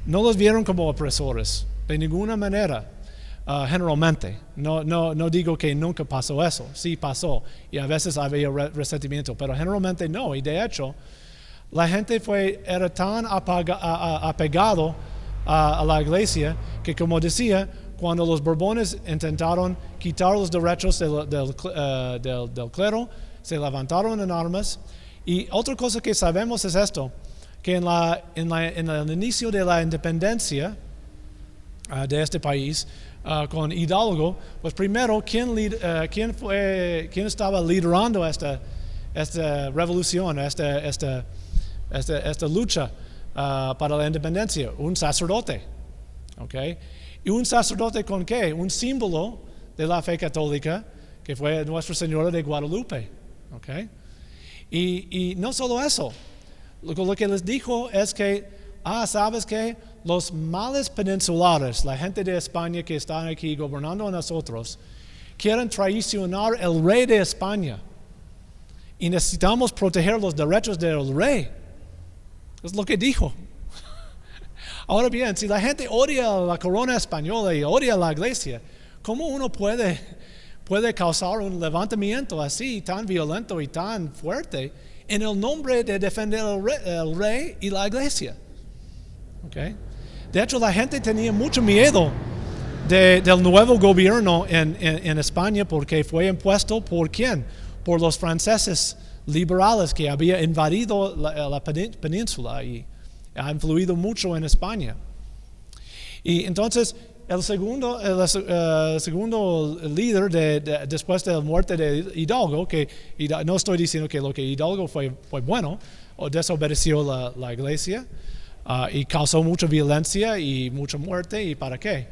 No los vieron como opresores de ninguna manera, generalmente. No digo que nunca pasó eso, sí pasó, y a veces había resentimiento, pero generalmente no. Y de hecho, la gente era tan apegado a la iglesia que, como decía, cuando los Borbones intentaron quitar los derechos del clero, se levantaron en armas. Y otra cosa que sabemos es esto, que en el inicio de la independencia de este país, con Hidalgo, pues primero, ¿quién estaba liderando esta revolución, esta lucha para la independencia? Un sacerdote, ¿okay? ¿Y un sacerdote con qué? Un símbolo de la fe católica, que fue Nuestra Señora de Guadalupe, ¿okay? Y no solo eso, lo que les dijo es que, ¿sabes qué? Los males peninsulares, la gente de España que están aquí gobernando a nosotros, quieren traicionar el rey de España. Y necesitamos proteger los derechos del rey. Es lo que dijo. Ahora bien, si la gente odia la corona española y odia la iglesia, ¿cómo uno puede puede causar un levantamiento así, tan violento y tan fuerte, en el nombre de defender el rey y la iglesia. Okay. De hecho, la gente tenía mucho miedo del nuevo gobierno en España porque fue impuesto ¿por quién? Por los franceses liberales que habían invadido la península y ha influido mucho en España. Y entonces el segundo líder después de la muerte de Hidalgo, que no estoy diciendo que lo que Hidalgo fue bueno, o desobedeció la iglesia y causó mucha violencia y mucha muerte, ¿y para qué?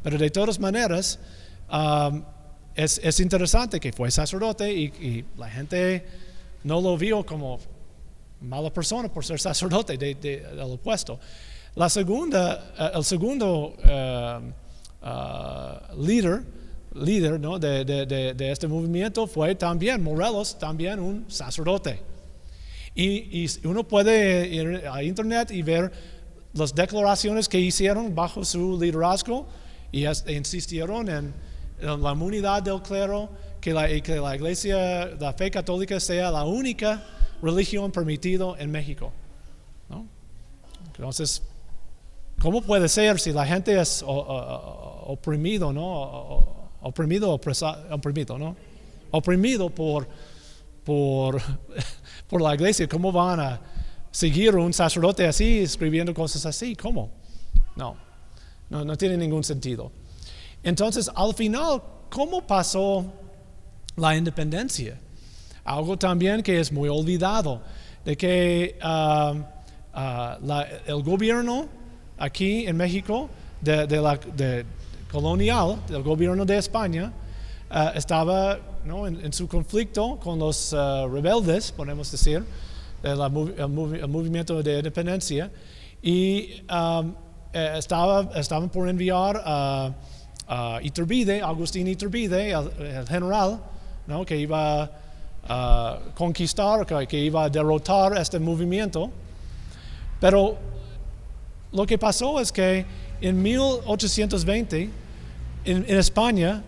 Pero de todas maneras, es interesante que fue sacerdote y la gente no lo vio como mala persona por ser sacerdote del opuesto. El segundo líder ¿no? de este movimiento fue también Morelos, también un sacerdote. Y uno puede ir a internet y ver las declaraciones que hicieron bajo su liderazgo y insistieron en la unidad del clero, que la iglesia, la fe católica sea la única religión permitida en México, ¿no? Entonces, ¿cómo puede ser si la gente es oprimido, ¿no? Oprimido, ¿no? Oprimido por la iglesia? ¿Cómo van a seguir un sacerdote así, escribiendo cosas así? ¿Cómo? No tiene ningún sentido. Entonces, al final, ¿cómo pasó la independencia? Algo también que es muy olvidado, de que el gobierno aquí en México, colonial, del gobierno de España, estaba, ¿no? en su conflicto con los rebeldes, podemos decir, el movimiento de independencia, y estaban por enviar a Iturbide, Agustín Iturbide, el general, ¿no? Que iba a conquistar, que iba a derrotar este movimiento. Pero lo que pasó es que en 1820 en España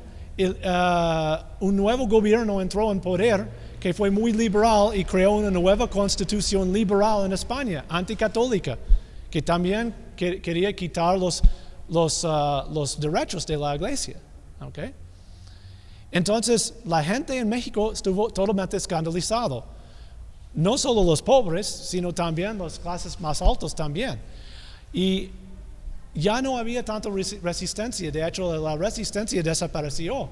un nuevo gobierno entró en poder que fue muy liberal y creó una nueva constitución liberal en España, anticatólica, que también quería quitar los derechos de la iglesia. ¿Okay? Entonces la gente en México estuvo totalmente escandalizado. No solo los pobres, sino también las clases más altas también. Y ya no había tanta resistencia. De hecho, la resistencia desapareció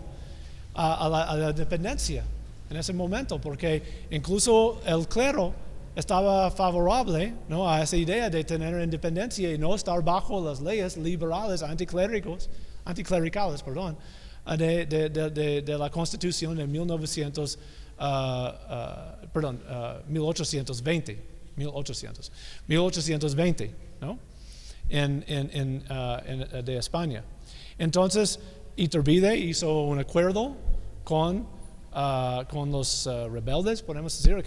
a la independencia en ese momento, porque incluso el clero estaba favorable, ¿no? a esa idea de tener independencia y no estar bajo las leyes liberales anticlericales, de la Constitución de 1820, ¿no? de España. Entonces, Iturbide hizo un acuerdo con los rebeldes, podemos decir,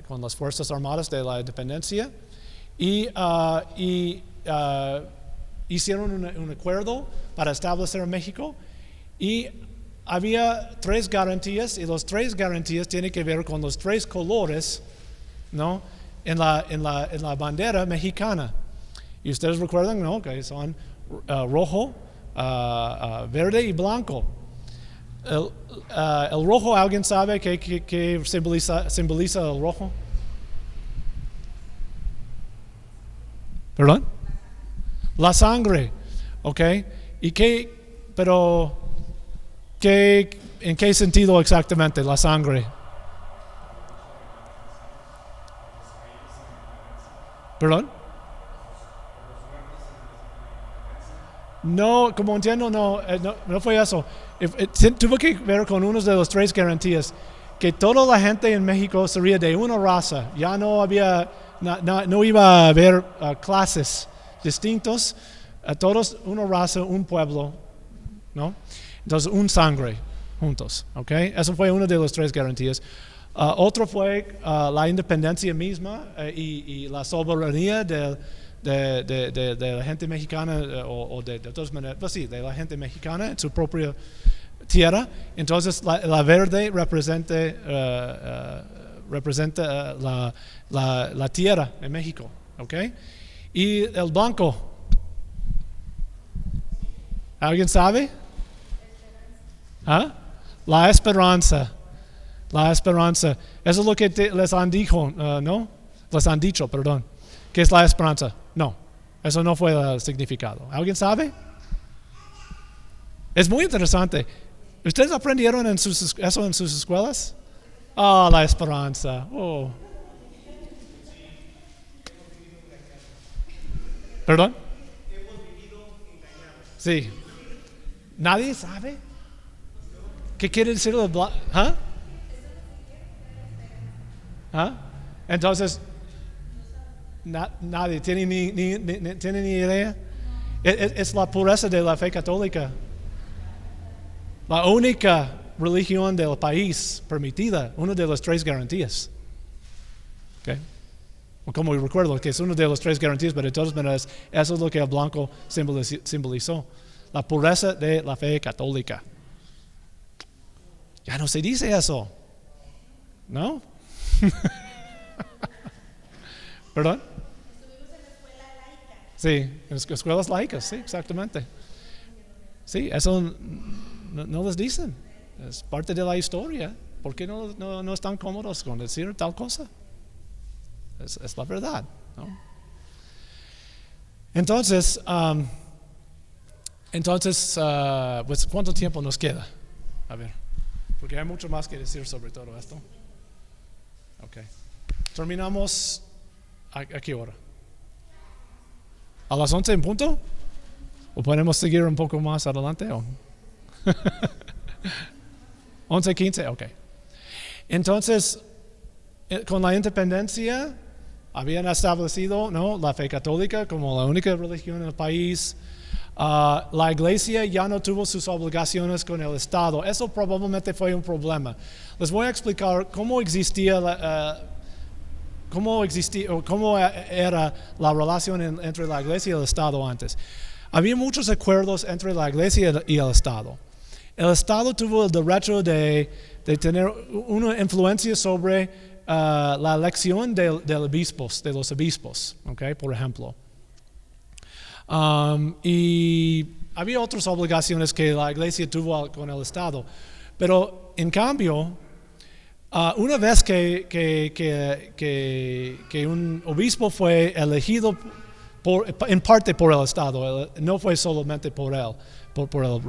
con las Fuerzas Armadas de la Independencia, y hicieron un acuerdo para establecer México, y había 3 garantías, y las 3 garantías tienen que ver con los 3 colores, ¿no? en la bandera mexicana. Y ustedes recuerdan, ¿no? Que son rojo, verde y blanco. El rojo, ¿alguien sabe qué simboliza el rojo? ¿Perdón? La sangre, ¿ok? Pero ¿en qué sentido exactamente la sangre? ¿Perdón? No, como entiendo, no fue eso. Tuvo que ver con uno de los 3 garantías, que toda la gente en México sería de una raza. Ya no iba a haber clases distintos, todos una raza, un pueblo, ¿no? Entonces, un sangre juntos, ¿ok? Eso fue una de las 3 garantías. Otro fue la independencia misma y la soberanía de la gente mexicana o de todas maneras, pues sí, de la gente mexicana en su propia tierra. Entonces la verde representa la tierra en México, ¿ok? Y el blanco, ¿alguien sabe? ¿Ah? La esperanza. La esperanza. Eso es lo que les han dicho, ¿no? Les han dicho, perdón. ¿Qué es la esperanza? No, eso no fue el significado. ¿Alguien sabe? Es muy interesante. ¿Ustedes aprendieron eso en sus escuelas? Ah, la esperanza. Oh. ¿Perdón? Sí. ¿Nadie sabe? ¿Qué quiere decir el blanco? ¿Ah? ¿Ah? Entonces, nadie tiene tiene ni idea. Es la pureza de la fe católica. La única religión del país permitida, una de las 3 garantías. Okay. Como recuerdo que es una de las 3 garantías, pero de todas maneras, eso es lo que el blanco simbolizó. La pureza de la fe católica. Ya no se dice eso. ¿No? ¿Perdón? Estuvimos en la escuela laica. Sí, en las escuelas laicas, sí, exactamente. Sí, eso no les dicen. Es parte de la historia. ¿Por qué no están cómodos con decir tal cosa? Es la verdad, ¿no? Entonces, pues, ¿cuánto tiempo nos queda? A ver, porque hay mucho más que decir sobre todo esto. Ok. Terminamos, ¿a qué hora? ¿A las 11 en punto? ¿O podemos seguir un poco más adelante? 11:15, ok. Entonces, con la independencia, habían establecido, ¿no?, la fe católica como la única religión en el país. La iglesia ya no tuvo sus obligaciones con el Estado. Eso probablemente fue un problema. Les voy a explicar cómo era la relación entre la iglesia y el Estado antes. Había muchos acuerdos entre la iglesia y el Estado. El Estado tuvo el derecho de tener una influencia sobre la elección de los obispos, okay, por ejemplo. Y había otras obligaciones que la iglesia tuvo con el Estado. Pero en cambio, una vez que un obispo fue elegido en parte por el Estado, no fue solamente por él, por el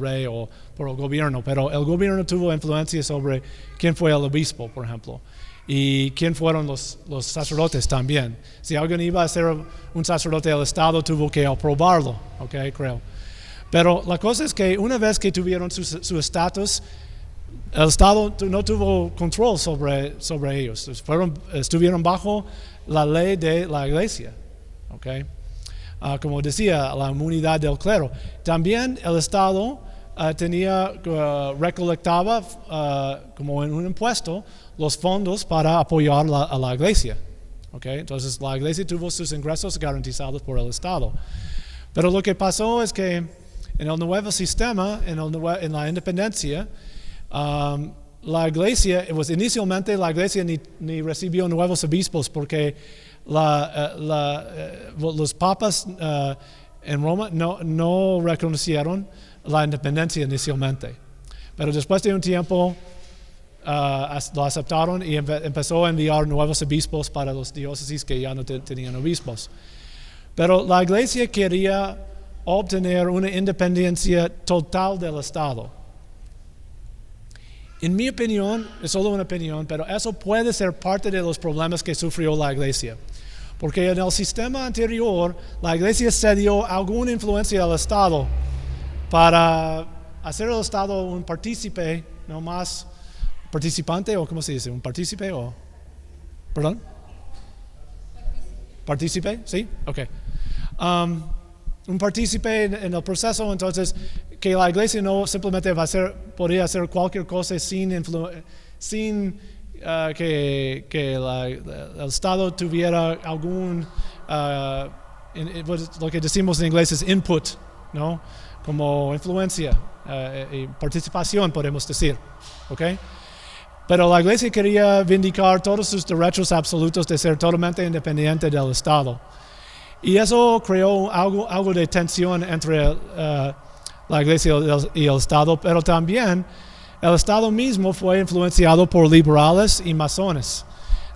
rey o por el gobierno, pero el gobierno tuvo influencia sobre quién fue el obispo, por ejemplo, y quién fueron los sacerdotes también. Si alguien iba a ser un sacerdote del Estado, tuvo que aprobarlo, okay, creo. Pero la cosa es que una vez que tuvieron su estatus, el Estado no tuvo control sobre ellos. Estuvieron bajo la ley de la iglesia. Okay. Como decía, la inmunidad del clero. También el Estado recolectaba como en un impuesto los fondos para apoyar a la iglesia. Okay. Entonces la iglesia tuvo sus ingresos garantizados por el Estado. Pero lo que pasó es que en el nuevo sistema, en la independencia, la iglesia, inicialmente la iglesia ni recibió nuevos obispos porque los papas en Roma no reconocieron la independencia inicialmente. Pero después de un tiempo lo aceptaron y empezó a enviar nuevos obispos para los diócesis que ya no tenían obispos. Pero la iglesia quería obtener una independencia total del Estado. En mi opinión, es solo una opinión, pero eso puede ser parte de los problemas que sufrió la iglesia. Porque en el sistema anterior, la iglesia cedió alguna influencia al Estado para hacer al Estado un partícipe, no más participante, o ¿cómo se dice? ¿Un partícipe o? ¿Perdón? ¿Partícipe? ¿Sí? Ok. Un partícipe en el proceso, entonces, que la iglesia no simplemente podría hacer cualquier cosa sin que el Estado tuviera algún, lo que decimos en inglés es input, ¿no? Como influencia y participación, podemos decir, ¿ok? Pero la Iglesia quería vindicar todos sus derechos absolutos de ser totalmente independiente del Estado. Y eso creó algo de tensión entre la Iglesia y el Estado, pero también el Estado mismo fue influenciado por liberales y masones.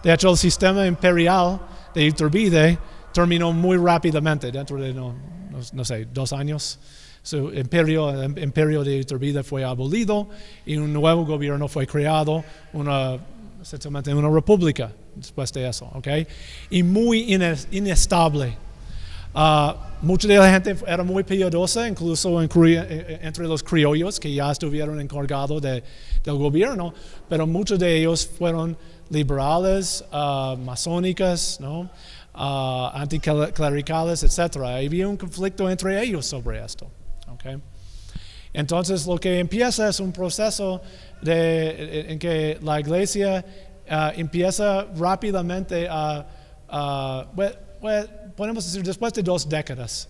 De hecho, el sistema imperial de Iturbide terminó muy rápidamente, dentro de, no sé, 2 años. El imperio de Iturbide fue abolido y un nuevo gobierno fue creado, essentialmente una república después de eso, ¿ok? Y muy inestable. Mucha de la gente era muy piadosa, incluso entre los criollos que ya estuvieron encargados del gobierno, pero muchos de ellos fueron liberales, masónicas, ¿no? Anticlericales, etc. Había un conflicto entre ellos sobre esto. Okay. Entonces lo que empieza es un proceso en que la Iglesia empieza rápidamente podemos decir después de 2 décadas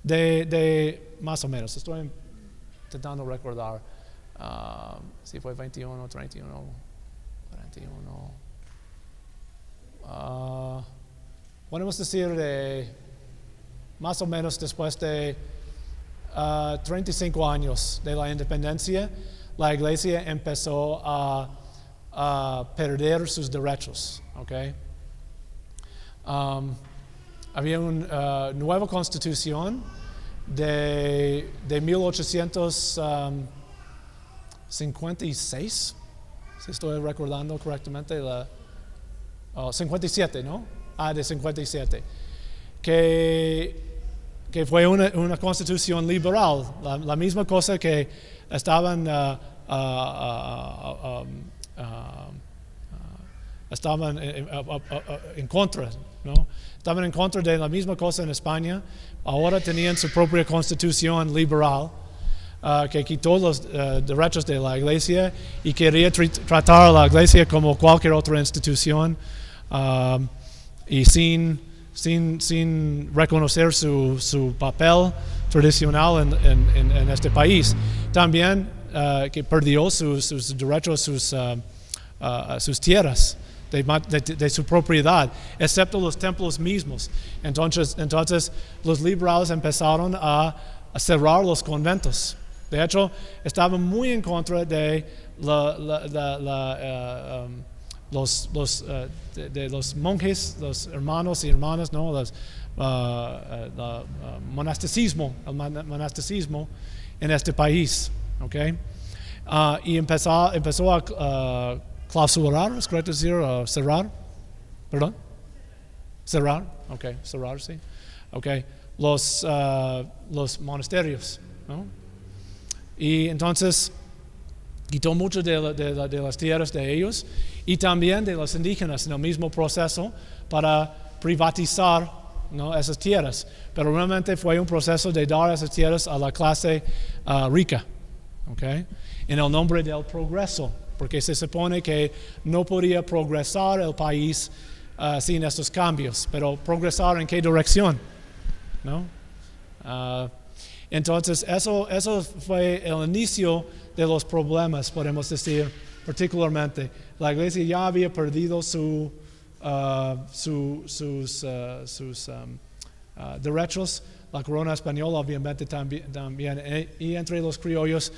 de más o menos, estoy intentando recordar si fue 21, 31, 41, podemos decir de más o menos después de 35 años de la independencia, la Iglesia empezó a perder sus derechos. Okay? Había una nueva constitución de 1856, si estoy recordando correctamente, 57, ¿no? De 57, que fue una constitución liberal, la misma cosa que estaban en contra, ¿no? Estaban en contra de la misma cosa en España. Ahora tenían su propia constitución liberal que quitó los derechos de la Iglesia y quería tratar a la Iglesia como cualquier otra institución y sin reconocer su papel tradicional en este país. También que perdió sus derechos, sus tierras de su propiedad, excepto los templos mismos. Entonces los liberales empezaron a cerrar los conventos. De hecho, estaban muy en contra de los monjes, los hermanos y hermanas, ¿no? El monasticismo en este país, ¿okay? Y empezó a clausurar, ¿es correcto decir? Cerrar, ¿perdón? Cerrar, okay, cerrar, sí, okay. Los monasterios, ¿no? Y entonces quitó mucho de las tierras de ellos y también de los indígenas en el mismo proceso para privatizar, ¿no? Esas tierras. Pero realmente fue un proceso de dar esas tierras a la clase rica, ¿okay? En el nombre del progreso, porque se supone que no podía progresar el país sin estos cambios. Pero progresar ¿en qué dirección? ¿No? Entonces eso fue el inicio de los problemas, podemos decir, particularmente. La Iglesia ya había perdido sus derechos, la corona española obviamente también, y entre los criollos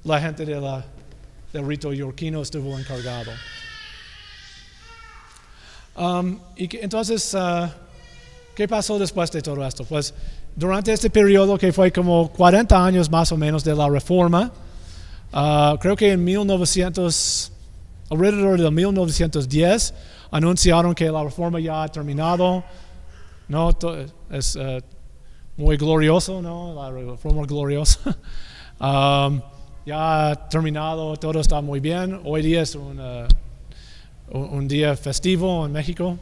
la gente del rito yorquino estuvo encargado. Entonces, ¿qué pasó después de todo esto? Pues durante este periodo que fue como 40 años más o menos de la reforma, creo que alrededor de 1910, anunciaron que la reforma ya ha terminado, ¿no? Es muy glorioso, ¿no? La reforma gloriosa. Ya ha terminado, todo está muy bien. Hoy día es un día festivo en México.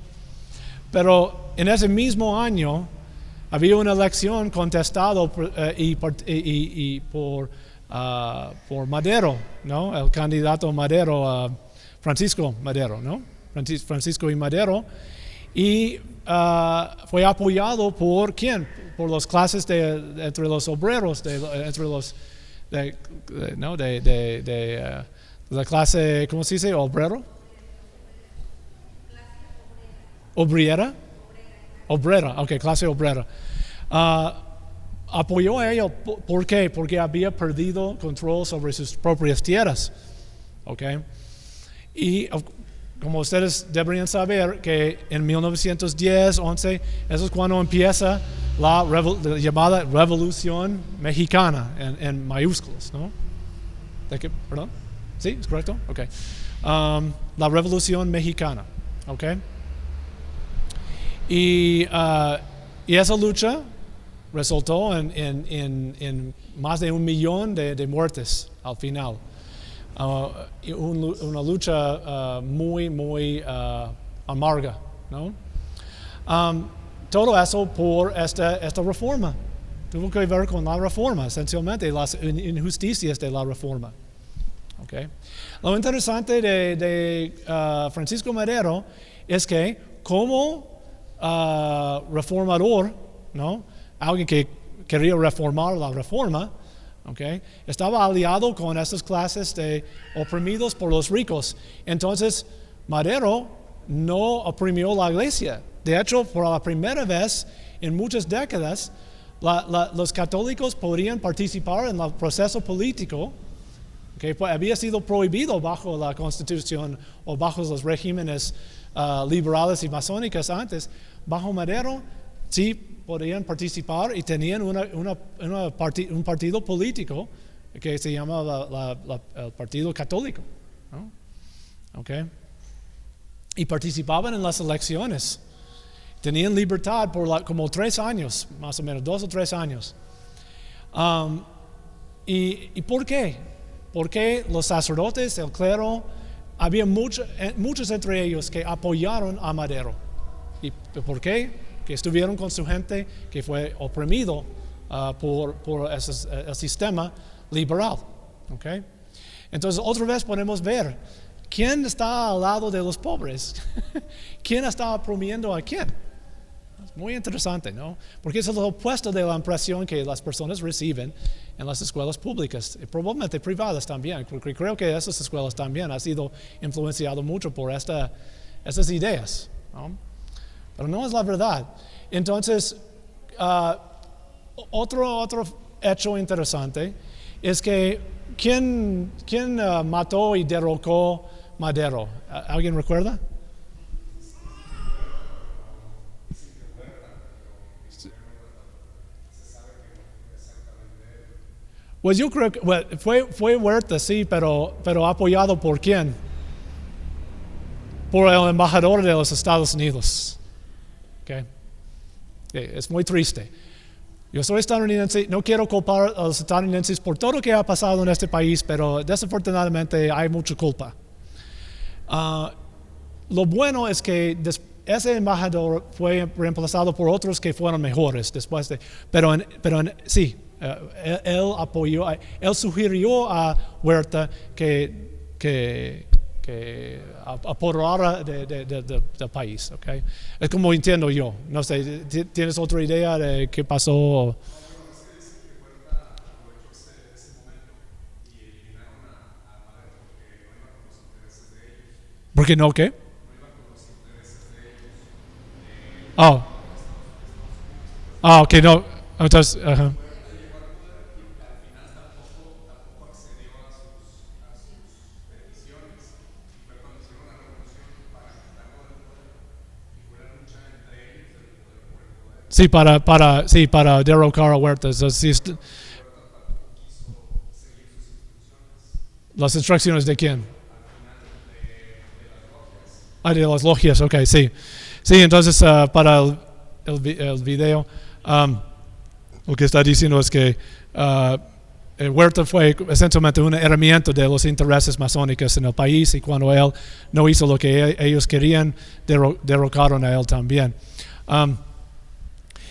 Pero en ese mismo año había una elección contestada por Madero, ¿no? El candidato Madero Francisco Madero, ¿no? Francisco y Madero. Y fue apoyado por ¿quién? Por las clases entre los obreros, entre los la clase, ¿cómo se dice? ¿Obrero? ¿Obrera? Obrera, ok, clase obrera. Apoyó a ellos, ¿por qué? Porque había perdido control sobre sus propias tierras, ok. Y como ustedes deberían saber que en 1910, 11, eso es cuando empieza la llamada Revolución Mexicana en mayúsculas, ¿no? ¿De qué? ¿Perdón? ¿Sí? ¿Es correcto? Ok. La Revolución Mexicana, ok. Y esa lucha resultó en más de 1 millón de muertes al final. Una lucha muy amarga, ¿no? Todo eso por esta reforma. Tuvo que ver con la reforma, esencialmente las injusticias de la reforma. Okay. Lo interesante de Francisco Madero es que como reformador, ¿no? Alguien que quería reformar la reforma, okay, estaba aliado con estas clases de oprimidos por los ricos. Entonces, Madero no oprimió la iglesia. De hecho, por la primera vez en muchas décadas, los católicos podían participar en el proceso político, que había sido prohibido bajo la Constitución o bajo los regímenes liberales y masónicos antes. Bajo Madero, sí podían participar y tenían un partido político que se llama el Partido Católico, ¿no? Okay. Y participaban en las elecciones. Tenían libertad por como 3 años, más o menos, 2 o 3 años. ¿Y por qué? Porque los sacerdotes, el clero, había muchos entre ellos que apoyaron a Madero. ¿Y por qué? Que estuvieron con su gente que fue oprimido por el sistema liberal. Okay. Entonces, otra vez podemos ver quién está al lado de los pobres, quién está oprimiendo a quién. Es muy interesante, ¿no? Porque es lo opuesto de la impresión que las personas reciben en las escuelas públicas, y probablemente privadas también, porque creo que esas escuelas también han sido influenciadas mucho por estas ideas, ¿no? Pero no es la verdad. Entonces, otro hecho interesante es que ¿quién mató y derrocó Madero? ¿Alguien recuerda? Pues yo creo que fue Huerta, sí, pero apoyado por ¿quién? Por el embajador de los Estados Unidos. Okay. Es muy triste. Yo soy estadounidense, no quiero culpar a los estadounidenses por todo lo que ha pasado en este país, pero desafortunadamente hay mucha culpa. Lo bueno es que ese embajador fue reemplazado por otros que fueron mejores después de, sí, él apoyó, él sugirió a Huerta que apoderara del país, okay? Es como entiendo yo. No sé, ¿tienes otra idea de qué pasó? ¿Por qué no qué? Ok, no. Entonces, sí, para derrocar a Huerta. ¿Las instrucciones de quién? De las logias, ok, sí. Sí, entonces para el video, lo que está diciendo es que Huerta fue esencialmente una herramienta de los intereses masónicos en el país, y cuando él no hizo lo que ellos querían, derrocaron a él también.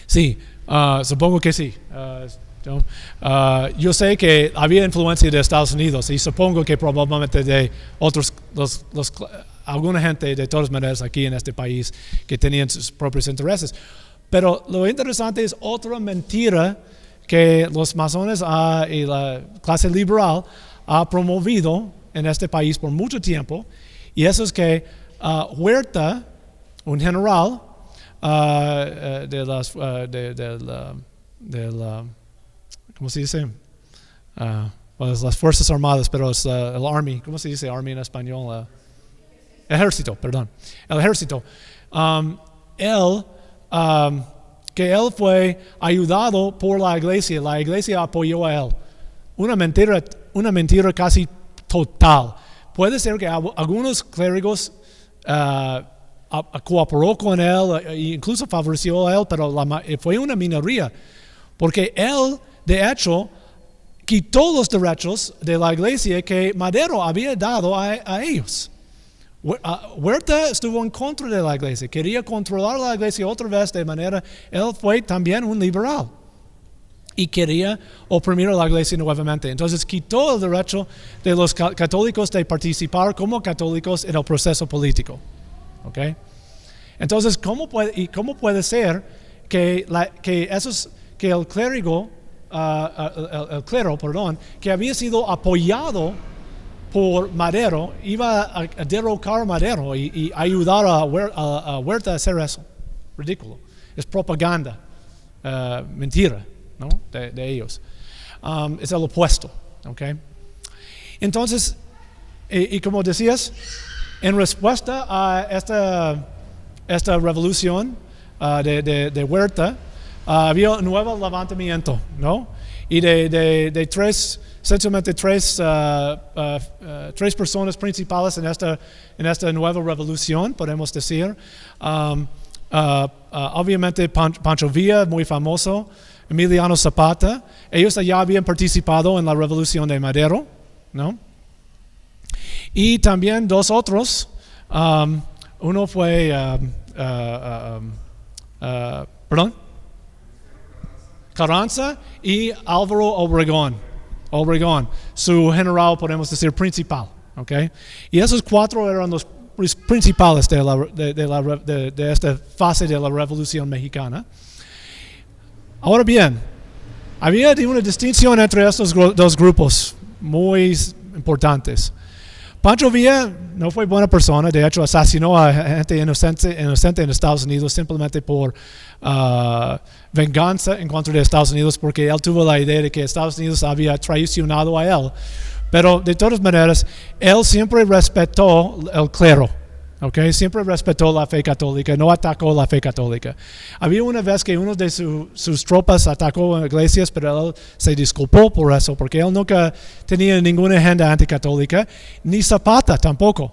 Sí, supongo que sí. ¿no? Yo sé que había influencia de Estados Unidos y supongo que probablemente de otros, alguna gente de todas maneras aquí en este país que tenían sus propios intereses. Pero lo interesante es otra mentira que los masones y la clase liberal ha promovido en este país por mucho tiempo, y eso es que Huerta, un general ¿cómo se dice? Pues las Fuerzas Armadas, pero es el Army. ¿Cómo se dice Army en español? Ejército, perdón. El ejército. Que él fue ayudado por la iglesia apoyó a él. Una mentira casi total. Puede ser que algunos clérigos cooperó con él e incluso favoreció a él, pero fue una minoría, porque él, de hecho, quitó los derechos de la iglesia que Madero había dado a ellos. Huerta estuvo en contra de la iglesia, quería controlar la iglesia otra vez de manera, él fue también un liberal y quería oprimir a la iglesia nuevamente. Entonces quitó el derecho de los católicos de participar como católicos en el proceso político. ¿Okay? Entonces, ¿cómo puede ser que el clero, que había sido apoyado por Madero, iba a derrocar a Madero y ayudar a Huerta a hacer eso? Ridículo. Es propaganda, mentira, ¿no? de ellos. Es el opuesto. ¿Okay? Entonces, y como decías, en respuesta a esta revolución de Huerta, había un nuevo levantamiento, ¿no? Y de sencillamente tres personas principales en esta nueva revolución, podemos decir. Obviamente Pancho Villa, muy famoso, Emiliano Zapata, ellos ya habían participado en la revolución de Madero, ¿no? Y también dos otros, uno fue, Carranza y Álvaro Obregón, su general, podemos decir, principal. ¿Okay? Y esos cuatro eran los principales de esta fase de la Revolución Mexicana. Ahora bien, había una distinción entre estos dos grupos muy importantes. Pancho Villa no fue buena persona, de hecho asesinó a gente inocente en Estados Unidos simplemente por venganza en contra de Estados Unidos, porque él tuvo la idea de que Estados Unidos había traicionado a él. Pero de todas maneras, él siempre respetó el clero. Okay, siempre respetó la fe católica, no atacó la fe católica. Había una vez que uno de sus tropas atacó iglesias, pero él se disculpó por eso, porque él nunca tenía ninguna agenda anticatólica, ni Zapata tampoco.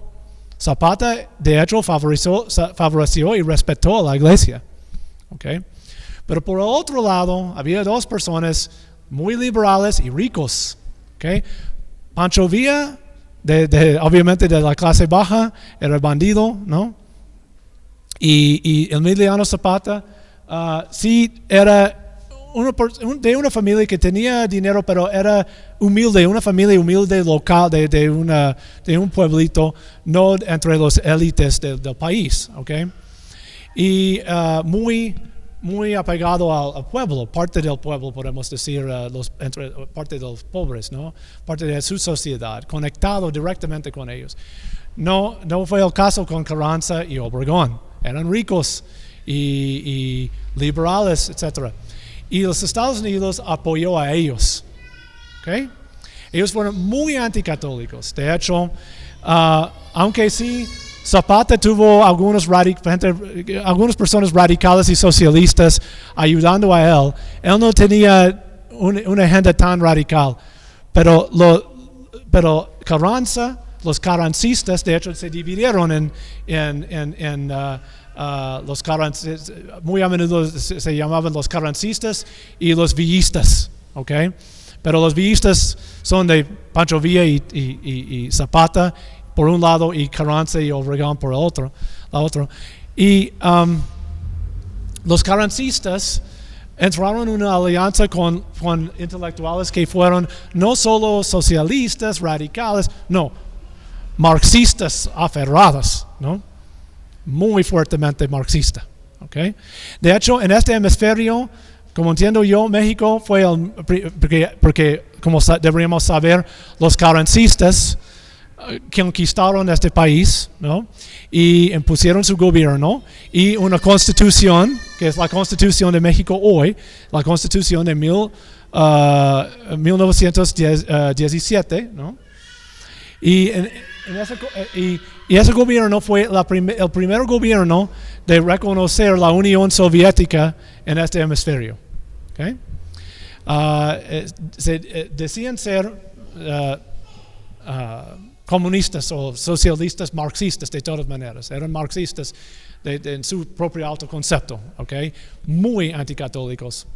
Zapata, de hecho, favoreció y respetó a la iglesia. Okay? Pero por el otro lado, había dos personas muy liberales y ricos. Okay? Pancho Villa, obviamente de la clase baja, era bandido, ¿no? Y Emiliano Zapata sí era de una familia que tenía dinero, pero era humilde, una familia humilde local de un pueblito, no entre los élites del país, ¿ok? Y muy apegado al pueblo, parte del pueblo, podemos decir, parte de los pobres, ¿no? Parte de su sociedad, conectado directamente con ellos. No fue el caso con Carranza y Obregón. Eran ricos y liberales, etc. Y los Estados Unidos apoyó a ellos. ¿Okay? Ellos fueron muy anticatólicos. De hecho, aunque sí, Zapata tuvo algunas personas radicales y socialistas ayudando a él. Él no tenía una agenda tan radical. Pero Carranza, los carrancistas, de hecho, se dividieron en los carrancistas. Muy a menudo se llamaban los carrancistas y los villistas. ¿Okay? Pero los villistas son de Pancho Villa y Zapata por un lado, y Carranza y Obregón por el otro. Y los carrancistas entraron en una alianza con intelectuales que fueron no solo socialistas, radicales, no, marxistas aferrados, ¿no? Muy fuertemente marxista. ¿Okay? De hecho, en este hemisferio, como entiendo yo, México fue porque como deberíamos saber, los carrancistas conquistaron este país, ¿no? Y impusieron su gobierno y una constitución, que es la Constitución de México hoy, la Constitución de 1917, ¿no? Y ese gobierno fue el primer gobierno de reconocer la Unión Soviética en este hemisferio. ¿Okay? Decían ser comunistas o socialistas marxistas de todas maneras. Eran marxistas en su propio autoconcepto, ¿okay? Muy anticatólicos.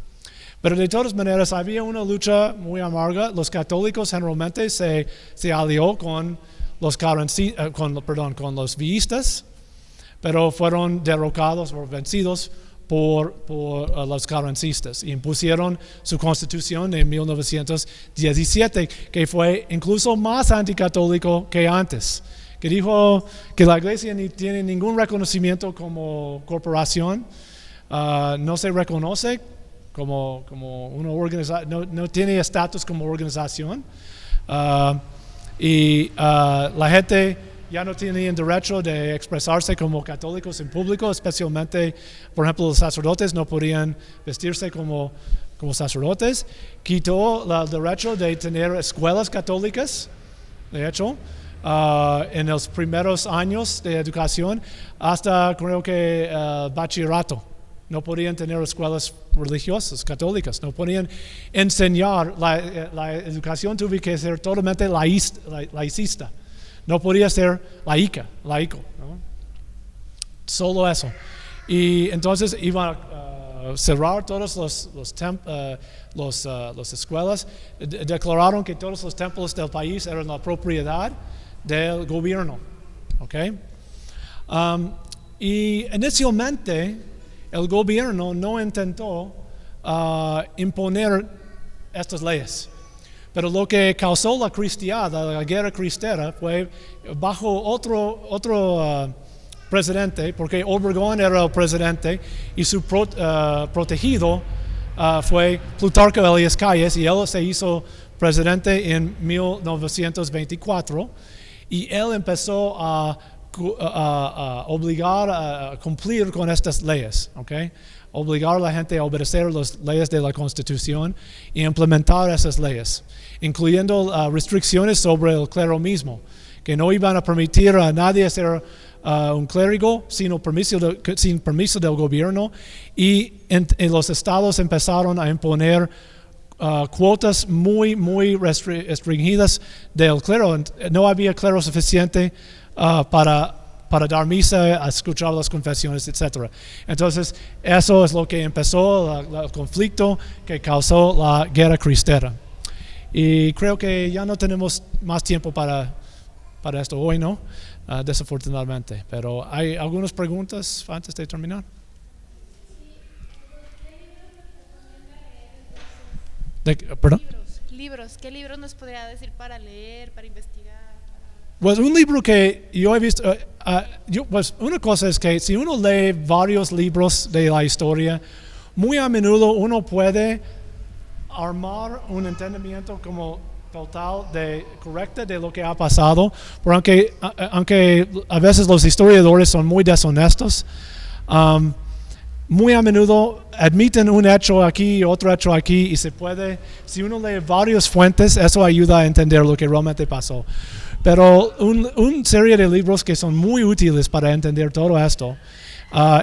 Pero de todas maneras había una lucha muy amarga. Los católicos generalmente se alió con los villistas, pero fueron derrocados o vencidos por los carrancistas y impusieron su constitución en 1917, que fue incluso más anticatólico que antes, que dijo que la iglesia ni tiene ningún reconocimiento como corporación, no se reconoce como una organización, no tiene estatus como organización, y la gente ya no tenían derecho de expresarse como católicos en público, especialmente, por ejemplo, los sacerdotes no podían vestirse como sacerdotes. Quitó el derecho de tener escuelas católicas, de hecho, en los primeros años de educación, hasta creo que bachillerato. No podían tener escuelas religiosas católicas, no podían enseñar, la educación tuvo que ser totalmente laicista. No podía ser laico, ¿no? Solo eso. Y entonces iban a cerrar todas las escuelas. Declararon que todos los templos del país eran la propiedad del gobierno. ¿Okay? Y inicialmente el gobierno no intentó imponer estas leyes. Pero lo que causó la cristiada, la guerra cristera, fue bajo otro presidente, porque Obregón era el presidente y su protegido fue Plutarco Elías Calles, y él se hizo presidente en 1924, y él empezó a obligar a cumplir con estas leyes, ¿okay? Obligar a la gente a obedecer las leyes de la Constitución y implementar esas leyes, incluyendo restricciones sobre el clero mismo, que no iban a permitir a nadie ser un clérigo sin permiso del gobierno, y en los estados empezaron a imponer cuotas muy restringidas del clero. No había clero suficiente para dar misa, a escuchar las confesiones, etc. Entonces, eso es lo que empezó el conflicto que causó la guerra cristera. Y creo que ya no tenemos más tiempo para esto hoy, ¿no? Desafortunadamente. Pero ¿hay algunas preguntas antes de terminar? ¿Perdón? Libros. ¿Qué libros nos podría decir para leer, para investigar? Pues un libro que yo he visto, pues una cosa es que si uno lee varios libros de la historia, muy a menudo uno puede armar un entendimiento como total correcto de lo que ha pasado, porque aunque a veces los historiadores son muy deshonestos, muy a menudo admiten un hecho aquí y otro hecho aquí, y si uno lee varias fuentes, eso ayuda a entender lo que realmente pasó. Pero una serie de libros que son muy útiles para entender todo esto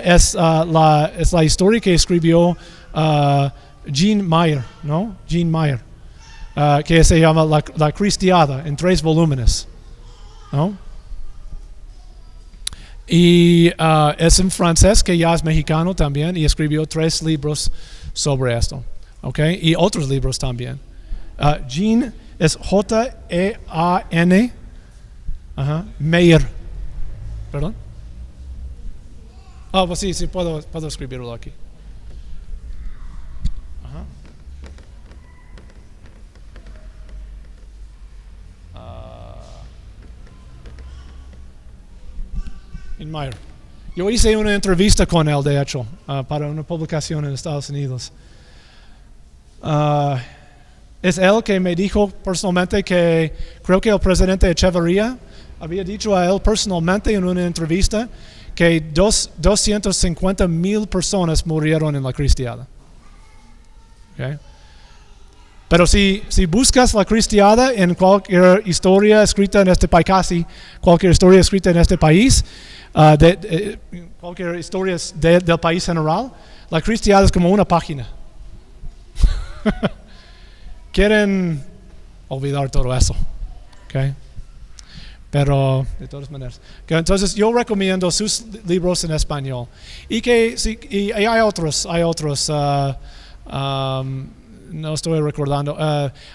es la historia que escribió Jean Meyer, ¿no? Jean Meyer, que se llama La Cristiada, en 3 volúmenes, ¿no? Y es un francés que ya es mexicano también, y escribió 3 libros sobre esto, ¿ok? Y otros libros también. Jean es Jean, Meyer. ¿Perdón? Pues sí, puedo escribirlo aquí. en Meyer. Yo hice una entrevista con él, de hecho, para una publicación en Estados Unidos. Es él que me dijo personalmente que creo que el presidente Echeverría había dicho a él personalmente en una entrevista que 250,000 personas murieron en la cristiada. Okay. Pero si buscas la cristiada en cualquier historia escrita en este país, casi cualquier historia escrita en este país, cualquier historia del país general, la cristiada es como una página. Quieren olvidar todo eso. Okay. Pero de todas maneras. Okay, entonces yo recomiendo sus libros en español. Y hay otros. No estoy recordando.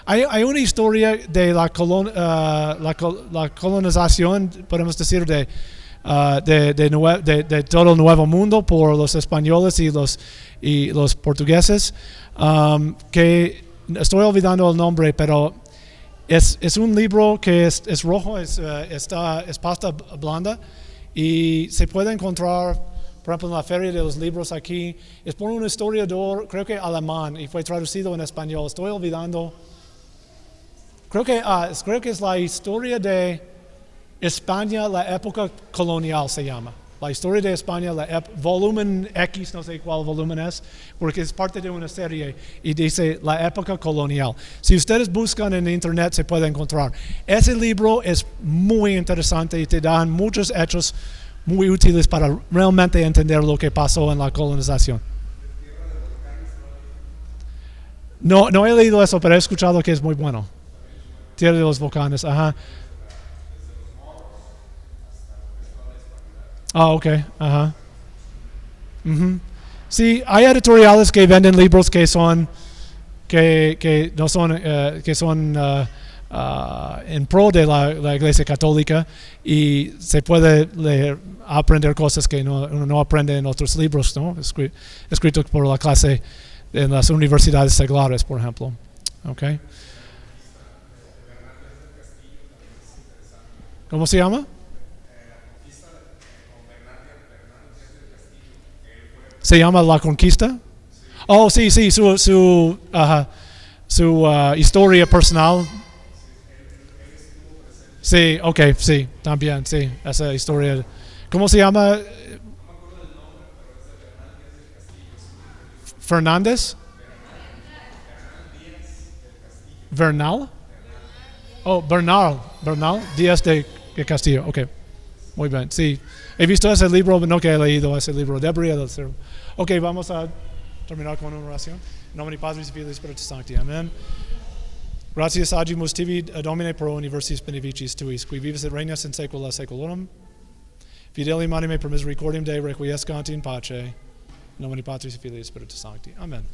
Hay una historia de la colonización, podemos decir, de todo el Nuevo Mundo por los españoles y los portugueses, que estoy olvidando el nombre, pero es un libro que es rojo, es pasta blanda, y se puede encontrar, por ejemplo, en la Feria de los Libros aquí. Es por un historiador, creo que alemán, y fue traducido en español. Estoy olvidando. Creo que es la historia de España, la época colonial se llama. La historia de España, volumen X, no sé cuál volumen es, porque es parte de una serie y dice la época colonial. Si ustedes buscan en internet se puede encontrar. Ese libro es muy interesante y te dan muchos hechos muy útiles para realmente entender lo que pasó en la colonización. No he leído eso, pero he escuchado que es muy bueno. Tierra de los Volcanes, ajá. Ok, ajá. Uh-huh. Sí, hay editoriales que venden libros que son no son que son en pro de la Iglesia Católica, y se puede leer, aprender cosas que uno no aprende en otros libros, ¿no? Escritos por la clase en las universidades seglares, por ejemplo. Okay. ¿Cómo se llama? ¿Se llama La Conquista? Oh, sí, su historia personal. Sí, ok, sí, también, sí, esa historia. ¿Cómo se llama? ¿Fernández? ¿Bernal? Oh, Bernal Díaz de Castillo, ok. Muy bien, sí. He visto ese libro, no que he leído ese libro, debería de ser. Ok, vamos a terminar con una oración. En nombre de Padre y Filio y Espíritu Santo. Amén. Gracias agimus tibi, Domine pro universis beneficis tuis, qui vivis et regnas in saecula saeculorum. Fidelium anime per misericordiam Dei requiescant in pace. In nomine Patris et Filii et Spiritus Sancti. Amen.